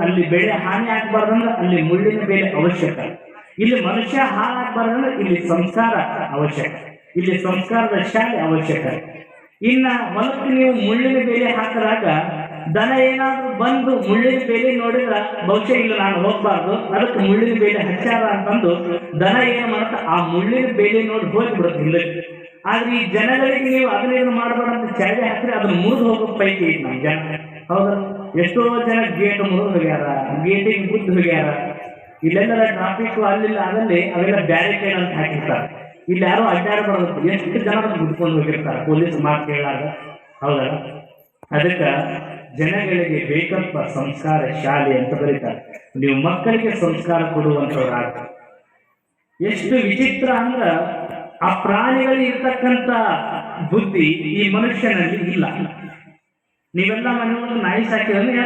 ಅಲ್ಲಿ ಬೆಳೆ ಹಾನಿ ಆಗ್ಬಾರ್ದಂದ್ರೆ ಅಲ್ಲಿ ಮುಳ್ಳಿನ ಬೇಲೆ ಅವಶ್ಯಕ. ಇಲ್ಲಿ ಮನುಷ್ಯ ಹಾಳಾಗಬಾರ್ದಂದ್ರೆ ಇಲ್ಲಿ ಸಂಸ್ಕಾರ ಅವಶ್ಯಕ, ಇಲ್ಲಿ ಸಂಸ್ಕಾರದ ಶಾಲೆ ಅವಶ್ಯಕ. ಇನ್ನ ಹೊಲಕ್ಕೆ ನೀವು ಮುಳ್ಳಿನ ಬೇಲೆ ಹಾಕಿದಾಗ ದನ ಏನಾದ್ರೂ ಬಂದು ಮುಳ್ಳಿನ ಬೇಲೆ ನೋಡಿದ್ರ ಬಹುಶಃ ಇಲ್ಲ ನಾನು ಹೋಗ್ಬಾರ್ದು, ಅದಕ್ಕೆ ಮುಳ್ಳಿನ ಬೇಲೆ ಹಚ್ಚಾರ ಅಂತಂದು ದನ ಏನ್ ಮಾಡುತ್ತ ಆ ಮುಳ್ಳಿನ ಬೇಲೆ ನೋಡಿ ಹೋಗ್ಬಿಡುತ್ತೆ ಹಿಂದಕ್ಕೆ. ಆದ್ರೆ ಈ ಜನಗಳಿಗೆ ನೀವು ಅದನ್ನೇನು ಮಾಡಬೇಡ ಅಂತ ಚಾವೆ ಹಾಕಿದ್ರೆ ಅದನ್ನ ಮುರಿದು ಹೋಗೋ ಪೈಕಿ ಐತಿ ನಮ್ಮ ಜನ. ಹೌದಾ? ಎಷ್ಟೋ ಜನ ಗೇಟ್ ಮುರಿದು ಹೋಗ್ಯಾರ, ಗೇಟಿಗೆ ಬುದ್ಧಿ ಹೋಗ್ಯಾರ. ಇಲ್ಲೆಲ್ಲ ಟ್ರಾಫಿಕ್ ಅಲ್ಲಿಲ್ಲ ಅದಲ್ಲಿ ಅವೆಲ್ಲ ಬ್ಯಾರಿಕೇಡ್ ಅಂತ ಹಾಕಿರ್ತಾರೆ. ಇಲ್ಲಿ ಯಾರೋ ಅಡ್ಡಾಡಬಾರ್ದು, ಎಷ್ಟು ಜನ ಗುಡ್ಕೊಂಡು ಹೋಗಿರ್ತಾರೆ ಪೊಲೀಸ್ ಮಾತು ಕೇಳಾಗ. ಹೌದಾ? ಅದಕ್ಕೆ ಜನಗಳಿಗೆ ಬೇಕಪ್ಪ ಸಂಸ್ಕಾರ ಶಾಲೆ ಅಂತ ಬರೀತಾರೆ. ನೀವು ಮಕ್ಕಳಿಗೆ ಸಂಸ್ಕಾರ ಕೊಡುವಂಥವ್ರಾಗ ಎಷ್ಟು ವಿಚಿತ್ರ ಅಂದ್ರ ಆ ಪ್ರಾಣಿಗಳಿಗೆ ಇರ್ತಕ್ಕಂಥ ಬುದ್ಧಿ ಈ ಮನುಷ್ಯನಲ್ಲಿ ಇಲ್ಲ. ನೀವೆಲ್ಲ ಮನೆ ನಾಯಿ ಸಾಕಿದ್ರೆ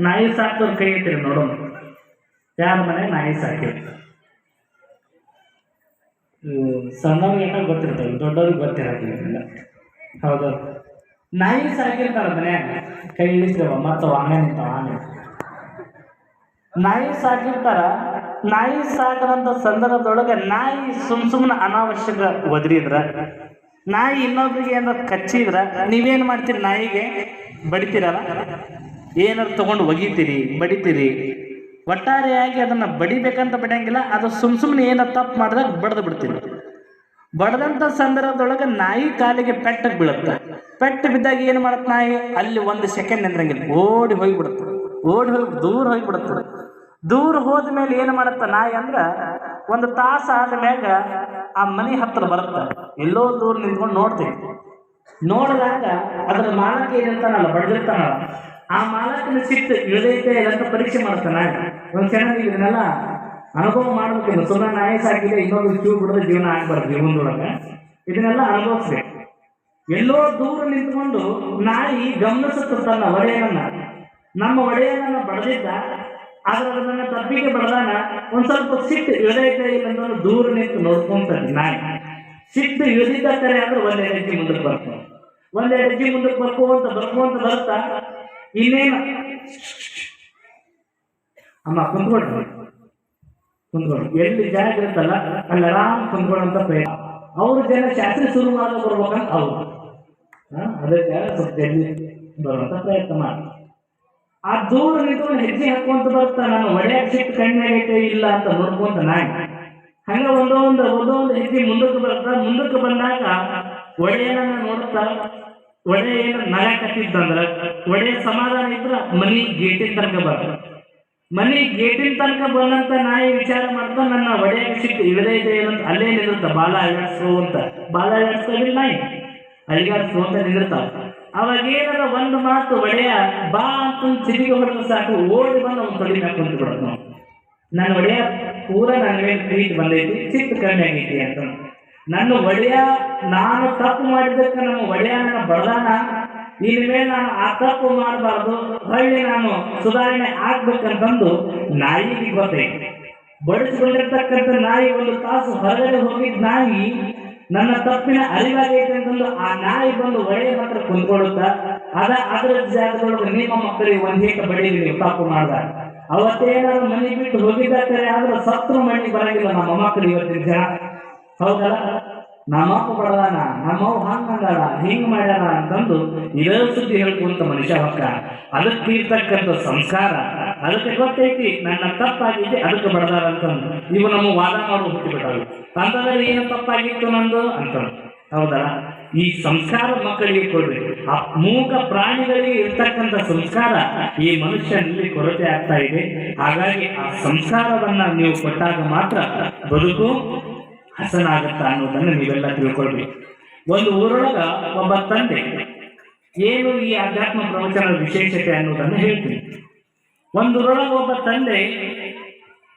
ನಾಯಿ ಸಾಕೋರ್ ಕೈ ಐತಿರಿ ನೋಡೋಣ, ಯಾರ ಮನೆ ನಾಯಿ ಸಾಕಿರಿ? ಸಣ್ಣವ್ರಿಗೆ ಗೊತ್ತಿರ್ತವೆ, ದೊಡ್ಡವ್ರಿಗೆ ಗೊತ್ತಿರಲಿಲ್ಲ. ಹೌದು, ನಾಯಿ ಸಾಕಿರ್ತಾರ ಮನ್ಯಾಗ, ಕೈ ಇಳಿಸ್ರವ ಮತ್ತು ಆನೆ ನಿಂತಾವ. ಆನೆ ನಾಯಿ ಸಾಕಿರ್ತಾರ. ನಾಯಿ ಸಾಕದಂತ ಸಂದರ್ಭದೊಳಗೆ ನಾಯಿ ಸುಮ್ಮನೆ ಅನಾವಶ್ಯಕ ಒದರಿದ್ರ, ನಾಯಿ ಇನ್ನೊಬ್ರಿಗೆ ಏನಾರು ಕಚ್ಚಿದ್ರ ನೀವೇನು ಮಾಡ್ತೀರಿ? ನಾಯಿಗೆ ಬಡಿತೀರಲ್ಲ, ಏನಾರು ತಗೊಂಡು ಒಗಿತೀರಿ, ಬಡಿತೀರಿ. ಒಟ್ಟಾರೆಯಾಗಿ ಅದನ್ನು ಬಡಿಬೇಕಂತ ಬಡಿಯಂಗಿಲ್ಲ, ಅದು ಸುಮ್ಮನೆ ಏನಾರು ತಪ್ಪು ಮಾಡಿದಾಗ ಬಡ್ದು ಬಿಡ್ತೀರಿ. ಬಡದಂಥ ಸಂದರ್ಭದೊಳಗೆ ನಾಯಿ ಕಾಲಿಗೆ ಪೆಟ್ಟಿಗೆ ಬೀಳುತ್ತೆ. ಪೆಟ್ಟು ಬಿದ್ದಾಗ ಏನು ಮಾಡುತ್ತೆ ನಾಯಿ? ಅಲ್ಲಿ 1 ಸೆಕೆಂಡ್ ನಿಂದ್ರಂಗಿಲ್ಲ, ಓಡಿ ಹೋಗಿಬಿಡುತ್ತೆ. ಓಡಿ ಹೋಗಿ ದೂರ ಹೋಗಿಬಿಡುತ್ತೆ. ದೂರ ಹೋದ ಮೇಲೆ ಏನು ಮಾಡುತ್ತ ನಾಯಿ ಅಂದ್ರೆ 1 ತಾಸು ಆದ್ಮ್ಯಾಗ ಆ ಮನೆ ಹತ್ರ ಬರುತ್ತೆ. ಎಲ್ಲೋ ದೂರ ನಿಂತ್ಕೊಂಡು ನೋಡ್ತೀವಿ. ನೋಡಿದಾಗ ಅದರ ಮಾಲಕ ಏನಂತಾನಲ್ಲ, ಬಡ್ದಿರ್ತಾನಲ್ಲ, ಆ ಮಾಲಕನ ಸಿಟ್ಟು ಇಳಿದೈತೆ ಅಂತ ಪರೀಕ್ಷೆ ಮಾಡ್ತಾನೆ. ಒಂದು ಚೆನ್ನಾಗಿ ಇದನ್ನೆಲ್ಲ ಅನುಭವ ಮಾಡ್ಬೇಕು. ಸುಮ್ಮನೆ ನಾಯಿ ಸಾಕಿದೆ ಇನ್ನೊಂದು ಕ್ಯೂ ಬಿಡೋದು ಜೀವನ ಆಗ್ಬಾರ್ದು. ಜೀವನದೊಳಗೆ ಇದನ್ನೆಲ್ಲ ಅನುಭವಿಸ್ಬೇಕು. ಎಲ್ಲೋ ದೂರ ನಿಂತ್ಕೊಂಡು ನಾಯಿ ಗಮನಿಸುತ್ತ ತನ್ನ ಒಡೆಯನನ್ನ, ನಮ್ಮ ಒಡೆಯನನ್ನ ಬಡದಿದ್ದ, ಆದ್ರೆ ಅದನ್ನ ತಪ್ಪಿಗೆ ಬಡದಾನ ಒಂದ್ ಸ್ವಲ್ಪ ಸಿಟ್ಟು ಇಳಿದೈತೆ ಇಲ್ಲ ದೂರ ನಿಂತು ನೋಡ್ಕೊಂತಾನೆ ನಾಯಿ. ಸಿಟ್ಟು ಇಳಿದಿದ್ದ ಕರೆ ಆದ್ರೆ 1 ಹೆಜ್ಜೆ ಮುಂದಕ್ಕೆ ಬರ್ತಾನೆ. 1 ಹೆಜ್ಜೆ ಮುಂದಕ್ಕೆ ಬರ್ಕೊಂತ ಬರ್ತಾ ಇನ್ನೇನು ಅಮ್ಮ ಕುಂತ್ಕೊಳ್ರಿ, ಎಲ್ಲಿ ಜಾಗ ಇರುತ್ತಲ್ಲ ಅಲ್ಲಿ ಆರಾಮ್ ಕುಂತ್ಕೊಳ್ಳೋಂತ ಪ್ರಯತ್ನ. ಅವ್ರ ಜನ ಶಾಸ್ತ್ರಿ ಶುರುವಾದ ಬರ್ಬೇಕಂತ ಅವ್ರು ಅದಕ್ಕೆ ಸ್ವಲ್ಪ ಜಲ್ದಿ ಬರುವಂತ ಪ್ರಯತ್ನ ಮಾಡಿ ಆ ದೂರ ನಿಂತ್ಕೊಂಡು ಹೆಜ್ಜೆ ಹಾಕೊಂತ ಬರ್ತಾ ನಾನು ಒಡೆಯಾಗ ಸಿಟ್ಟು ಕಣ್ಣಾಗೈತೆ ಇಲ್ಲ ಅಂತ ನೋಡ್ಕೊಂತ ನಾಯಿ ಹಂಗ ಒಂದೊಂದು ಹೆಜ್ಜೆ ಮುಂದಕ್ಕೆ ಬಂದಾಗ ಒಡೆಯನನ್ನ ನೋಡ್ತಾ ಒಡೆಯ ಏನ ನಗ ಕತ್ತಿದ್ದಂದ್ರ ಒಡೆಯ ಸಮಾಧಾನ ಇದ್ರ ಮನಿ ಗೇಟಿನ ತನಕ ಬರ್ತ. ಮನಿ ಗೇಟಿನ ತನಕ ಬಂದಂತ ನಾಯಿ ವಿಚಾರ ಮಾಡ್ತಾ ನನ್ನ ಒಡೆಯ ಸಿಟ್ಟು ಇಳಿದೈತೆ ಅಂತ ಅಲ್ಲೇ ನಿಂದಿರ್ತ. ಬಾಲ ಅಳಿಗಾಡ್ಸೋದಿಲ್ಲ ನಾಯಿ, ಅಳಿಗಾಡ್ಸು ಅಂತ ನಿಂದಿರ್ತಾವ. ಅವಾಗ ಏನಾರ ಒಂದು ಮಾತು ಒಡೆಯ ಬಾ ಅಂತ ಚಿಟಿಗೆ ಹೊಡೆದ ಸಾಕು ಓಡಿ ಬಂದು ಅವ್ನು ತೊಡಿ ಮ್ಯಾಗ ಕುಂತು ಬಿಡೋದು. ನಾವು ನನ್ನ ಒಡೆಯ ಪೂರ ನನ್ನ ಮೇಲೆ ಪ್ರೀತಿ ಬಂದೈತಿ, ಸಿಟ್ಟು ಕಡಿಮೆ ಆಗೈತಿ ಅಂತ. ನನ್ನ ಒಡೆಯ ನಾನು ತಪ್ಪು ಮಾಡಿದ್ದಕ್ಕೆ ನಮ್ಮ ಒಡೆಯ ನನ್ನ ಬಡದಾನ, ಇನ್ಮೇಲೆ ನಾನು ಆ ತಪ್ಪು ಮಾಡಬಾರ್ದು, ಹೊಳ್ಳಿ ನಾನು ಸುಧಾರಣೆ ಆಗ್ಬೇಕಂತಂದು ನಾಯಿಗೆ ಗೊತ್ತೈತಿ. ಬಡಿಸ್ಕೊಂಡಿರ್ತಕ್ಕಂಥ ನಾಯಿ 1 ತಾಸು ಹೊರಗಡೆ ಹೋಗಿದ್ದ ನಾಯಿ ನನ್ನ ತಪ್ಪಿನ ಅರಿವಾಗೈತೆ ಅಂತಂದು ಆ ನಾಯಿ ಬಂದು ಒಡೆಯ ಹತ್ರ ಕುಂತ್ಕೊಳ್ಳುತ್ತಾ ಅದರ ಜಾಗದೊಳಗೆ ನಿಮ್ಮ ಮಕ್ಕಳಿಗೆ 1 ಏಕ ಬಡೀಲಿ ನೀವು ತಪ್ಪು ಮಾಡಿದಾಗ. ಅವತ್ತೇನಾದ್ರು ಮನೆ ಬಿಟ್ಟು ಹೋಗಿದ್ದಾರೆ ಆದ್ರೆ ಸತ್ರು ಮನೆಗೆ ಬರಂಗಿಲ್ಲ ನಮ್ಮ ಮಕ್ಕಳು ಇವತ್ತಿನ ಜನ. ಹೌದಲ್ಲ? ನಮ್ಮಪ್ಪ ಬಡದಾನ, ನಮ್ಮವ್ ಹಂಗಂದಾಳ, ಹಿಂಗ್ ಮಾಡ್ಯಾರ ಅಂತಂದು ಇರೋ ಸುದ್ದಿ ಹೇಳ್ಕೊಂತ ಮನುಷ್ಯ ಹೊಕ್ಕ. ಅದಕ್ಕೆ ಇರ್ತಕ್ಕಂಥ ಸಂಸ್ಕಾರ ಅದಕ್ಕೆ ಗೊತ್ತೈತಿ ನನ್ನ ತಪ್ಪಾಗಿದ್ದೆ ಅದಕ್ಕೆ ಬಡದಾರ ಅಂತಂದು ಇವು ನಮ್ಮ ವಾದ ಮಾಡು ಹುಟ್ಟಿಬಿಟ್ಟಾಗ ತಂತ್ರದಲ್ಲಿ ಏನು ತಪ್ಪಾಗಿತ್ತು ನಂದು ಅಂತ. ಹೌದಲ್ಲ? ಈ ಸಂಸ್ಕಾರ ಮಕ್ಕಳಿಗೆ ಕೊಡ್ರಿ. ಆ ಮೂಕ ಪ್ರಾಣಿಗಳಿಗೆ ಇರ್ತಕ್ಕಂಥ ಸಂಸ್ಕಾರ ಈ ಮನುಷ್ಯನಲ್ಲಿ ಕೊರತೆ ಆಗ್ತಾ ಇದೆ. ಹಾಗಾಗಿ ಆ ಸಂಸ್ಕಾರವನ್ನ ನೀವು ಕೊಟ್ಟಾಗ ಮಾತ್ರ ಬದುಕು ಹಸನಾಗತ್ತ ಅನ್ನೋದನ್ನು ನೀವೆಲ್ಲ ತಿಳ್ಕೊಳ್ಬೇಕು. ಒಂದು ಊರೊಳಗ ಒಬ್ಬ ತಂದೆ, ಏನು ಈ ಅಧ್ಯಾತ್ಮ ಪ್ರವಚನದ ವಿಶೇಷತೆ ಅನ್ನೋದನ್ನು ಹೇಳ್ತೀನಿ. ಒಂದು ಊರೊಳಗ ಒಬ್ಬ ತಂದೆ,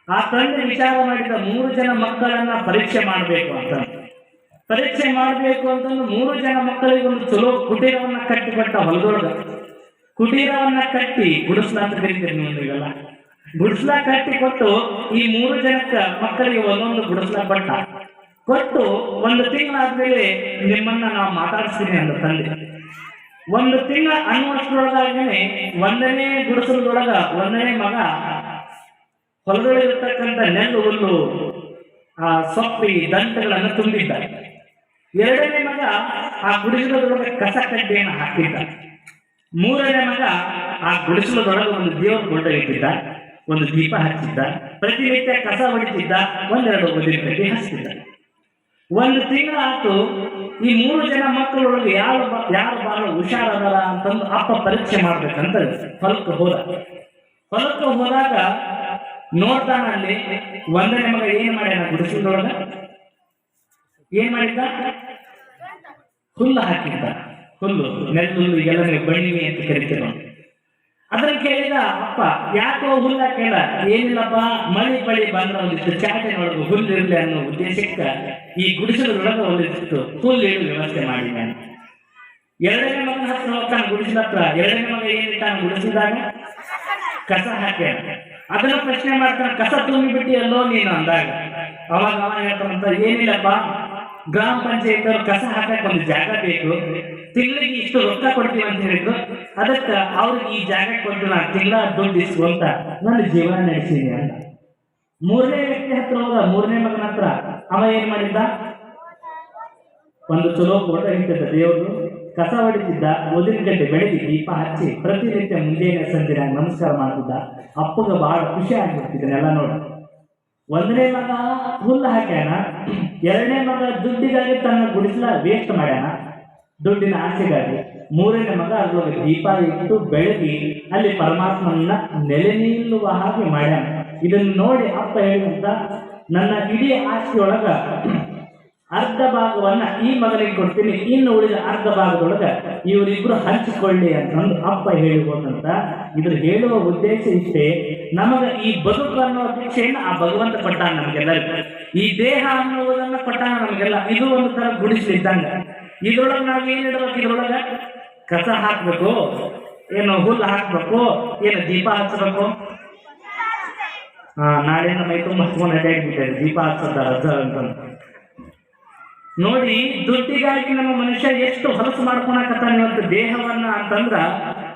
ಆ ತಂದೆ ವಿಚಾರ ಮಾಡಿದ 3 ಜನ ಮಕ್ಕಳನ್ನ ಪರೀಕ್ಷೆ ಮಾಡಬೇಕು ಅಂತ. ಪರೀಕ್ಷೆ ಮಾಡಬೇಕು ಅಂತಂದು 3 ಜನ ಮಕ್ಕಳಿಗೆ ಒಂದು ಚಲೋ ಕುಟೀರವನ್ನ ಕಟ್ಟಿಕೊಟ್ಟ. ಹೊಲದೊಳಗ ಕುಟೀರವನ್ನ ಕಟ್ಟಿ ಗುಡಿಸ್ಲಾ ಅಂತ ಕರಿತೀರಿ ನೀವೆಲ್ಲ. ಗುಡಿಸ್ಲಾ ಕಟ್ಟಿ ಕೊಟ್ಟು ಈ 3 ಜನಕ್ಕ ಮಕ್ಕಳಿಗೆ ಒಂದೊಂದು ಗುಡಿಸ್ಲಾ ಕೊಟ್ಟು 1 ತಿಂಗಳಾದ್ಮೇಲೆ ನಿಮ್ಮನ್ನ ನಾವು ಮಾತಾಡಿಸ್ತೀನಿ ಅಂತ ತಂದೆ. ಒಂದು ತಿಂಗಳ ಅನ್ನುವಷ್ಟರೊಳಗಾಗನೆ ಒಂದನೇ ಗುಡಿಸಲದೊಳಗ ಒಂದನೇ ಮಗ ಹೊಲದೊಳಗಿರ್ತಕ್ಕಂಥ ನೆಲ್ಲು ಹುಲ್ಲು ಆ ಸೊಪ್ಪಿ ದಂಟಗಳನ್ನು ತುಂಬಿದ್ದ. ಎರಡನೇ ಮಗ ಆ ಗುಡಿಸಲದೊಳಗೆ ಕಸ ಕಡ್ಡಿಯನ್ನು ಹಾಕಿದ್ದ. ಮೂರನೇ ಮಗ ಆ ಗುಡಿಸಲದೊಳಗೆ ಒಂದು ದೇವರ ಗುಡ್ಡ ಇಟ್ಟಿದ್ದ, ಒಂದು ದೀಪ ಹಚ್ಚಿದ್ದ, ಪ್ರತಿನಿತ್ಯ ಕಸ ಹೊಡಿತಿದ್ದ, ಒಂದೆರಡು ಉದಿನ ಕಡ್ಡಿ ಹಚ್ಚಿದ್ದ. ಒಂದು ತಿಂಗಳಾತು. ಈ 3 ಜನ ಮಕ್ಕಳೊಳಗೆ ಯಾರು ಬಹಳ ಹುಷಾರದಾರ ಅಂತಂದು ಅಪ್ಪ ಪರೀಕ್ಷೆ ಮಾಡ್ಬೇಕಂತ ಹೊಲಕ್ಕೆ ಹೋದಾಗ ನೋಡ್ತಾನ ಅಲ್ಲಿ ಒಂದನೇ ಮಗ ಏನ್ ಮಾಡ್ಯಾನ, ಗುಡಿಸಲದೊಳಗ ಏನ್ ಮಾಡಿದ್ದ, ಹುಲ್ಲು ಹಾಕಿದ್ದ. ಹುಲ್ಲು ನೆಲ್ಲು ಎಲ್ಲ ಬಣಿವೆ ಅಂತ ಕರಿತೀವಿ. ಅದನ್ನ ಕೇಳಿದ ಅಪ್ಪ, ಯಾಕೋ ಹುಲ್ಲು ಹಾಕಿಲ್ಲ? ಏನಿಲ್ಲಪ್ಪ, ಮಳಿ ಬಳಿ ಬಂದ್ರೆ ಒಂದಿಷ್ಟು ಚಾಟಿನೊಳಗೆ ಹುಲ್ಲು ಇರಲಿ ಅನ್ನೋ ಉದ್ದೇಶಕ್ಕೆ ಈ ಗುಡಿಸಲದೊಳಗೆ ಒಂದಿಷ್ಟು ಹುಲ್ಲು ಇಡೋ ವ್ಯವಸ್ಥೆ ಮಾಡಿದ್ದಾನೆ. ಎರಡನೇ ಮಗನ ಹತ್ರ ಹೋಗ್ತಾನೆ ಗುಡಿಸಲ ಹತ್ರ. ಎರಡನೇ ಮಗ ಏನಿಟ್ಟಾನ ಗುಡಿಸಿದಾಗ ಕಸ ಹಾಕ್ಯಾನ. ಅದನ್ನ ಪ್ರಶ್ನೆ ಮಾಡ್ತಾನೆ, ಕಸ ತುಂಬಿಬಿಟ್ಟಿ ಅಲ್ಲೋ ನೀನು ಅಂದಾಗ ಅವಾಗ ಅವ ಹೇಳ್ತಾನಂತ, ಏನಿಲ್ಲಪ್ಪ, ಗ್ರಾಮ ಪಂಚಾಯತ್ ಅವ್ರು ಕಸ ಹಾಕಕ್ಕೆ ಒಂದು ಜಾಗ ಬೇಕು, ತಿಂಗಳಿಗೆ ಇಷ್ಟು ರೊಕ್ಕ ಕೊಡ್ತೀವಿ ಅಂತ ಹೇಳಿದ್ರು, ಅದಕ್ಕೆ ಅವ್ರಿಗೆ ಈ ಜಾಗ ಕೊಟ್ಟು ನಾನು ತಿಂಗಳ ದುಡ್ಡು ಇಸ್ಕೊಂತ ನನ್ನ ಜೀವನ ನಡೆಸೀನಿ ಅಂತ. ಮೂರನೇ ವ್ಯಕ್ತಿ ಹತ್ರ ಹೋದ, ಮೂರನೇ ಮಗನ ಹತ್ರ. ಅವ ಏನ್ ಮಾಡಿದ್ದ, ಒಂದು ಚಲೋ ಫೋಟೋ ಇಟ್ಟಿದ್ದ, ದೇವರು ಕಸ ಹೊಡಿತಿದ್ದ, ಉದಿನ ಗಡ್ಡೆ ಬೆಳಗ್ಗೆ ದೀಪ ಹಚ್ಚಿ ಪ್ರತಿನಿತ್ಯ ಮುಂಜಾನೆ ಸಂಜೆ ನಮಸ್ಕಾರ ಮಾಡ್ತಿದ್ದ. ಅಪ್ಪಗ ಬಹಳ ಖುಷಿ ಆಗ್ಬಿಡ್ತಿದ್ದನೆಲ್ಲ ನೋಡಿ. ಒಂದನೇ ಮಗ ಹುಲ್ಲು ಹಾಕ್ಯಾನ, ಎರಡನೇ ಮಗ ದುಡ್ಡಿಗಾಗಿ ತನ್ನ ಗುಡಿಸಲ ವೇಸ್ಟ್ ಮಾಡ್ಯಾನ, ದುಡ್ಡಿನ ಆಸೆಗಾಗಿ. ಮೂರನೇ ಮಗ ಅದ್ರೊಳಗೆ ದೀಪ ಇಟ್ಟು ಬೆಳಗಿ ಅಲ್ಲಿ ಪರಮಾತ್ಮನ ನೆಲೆ ನಿಲ್ಲುವ ಹಾಗೆ ಮಾಡ್ಯಾನ. ಇದನ್ನು ನೋಡಿ ಅಪ್ಪ ಹೇಳಿದಂತ, ನನ್ನ ಇಡೀ ಆಸ್ತಿಯೊಳಗ ಅರ್ಧ ಭಾಗವನ್ನ ಈ ಮಗನಿಗೆ ಕೊಡ್ತೀನಿ, ಇನ್ನು ಉಳಿದ ಅರ್ಧ ಭಾಗದೊಳಗ ಇವರಿಬ್ರು ಹಂಚಿಕೊಳ್ಳಿ ಅಂತಂದು ಅಪ್ಪ ಹೇಳಿಬೋದಂತ. ಇದ್ರ ಹೇಳುವ ಉದ್ದೇಶ ಇಷ್ಟೇ, ನಮಗ ಈ ಬದುಕು ಅನ್ನೋ ಶಿಕ್ಷೆಯನ್ನು ಆ ಭಗವಂತ ಕೊಟ್ಟಾನ ನಮಗೆಲ್ಲರಿಗೂ. ಈ ದೇಹ ಅನ್ನುವುದನ್ನ ಕೊಟ್ಟಾನ ನಮಗೆಲ್ಲ. ಇದು ಒಂದು ತರ ಗುಡಿಸಲಿದ್ದಂಗ. ಇದ್ರೊಳಗೆ ನಾವ್ ಏನ್ ಇಡ್ಬೇಕು, ಇದ್ರೊಳಗ ಕಸ ಹಾಕ್ಬೇಕು, ಏನು ಹುಲ್ಲು ಹಾಕ್ಬೇಕು, ಏನು ದೀಪ ಹಚ್ಚಬೇಕು. ನಾಳೆನ ಮೈ ತುಂಬ ಹಚ್ಕೊಂಡು ಅಡ್ಡಾಡ್ಬಿಟ್ಟೆ ದೀಪ ಹಚ್ಚದ ರಜ ಅಂತ ನೋಡಿ. ದುಡ್ಡಿಗಾಗಿ ನಮ್ಮ ಮನುಷ್ಯ ಎಷ್ಟು ಹೊಲಸು ಮಾಡ್ಕೊಳಕತ್ತಾನ ಇವತ್ತು ದೇಹವನ್ನ ಅಂತಂದ್ರ,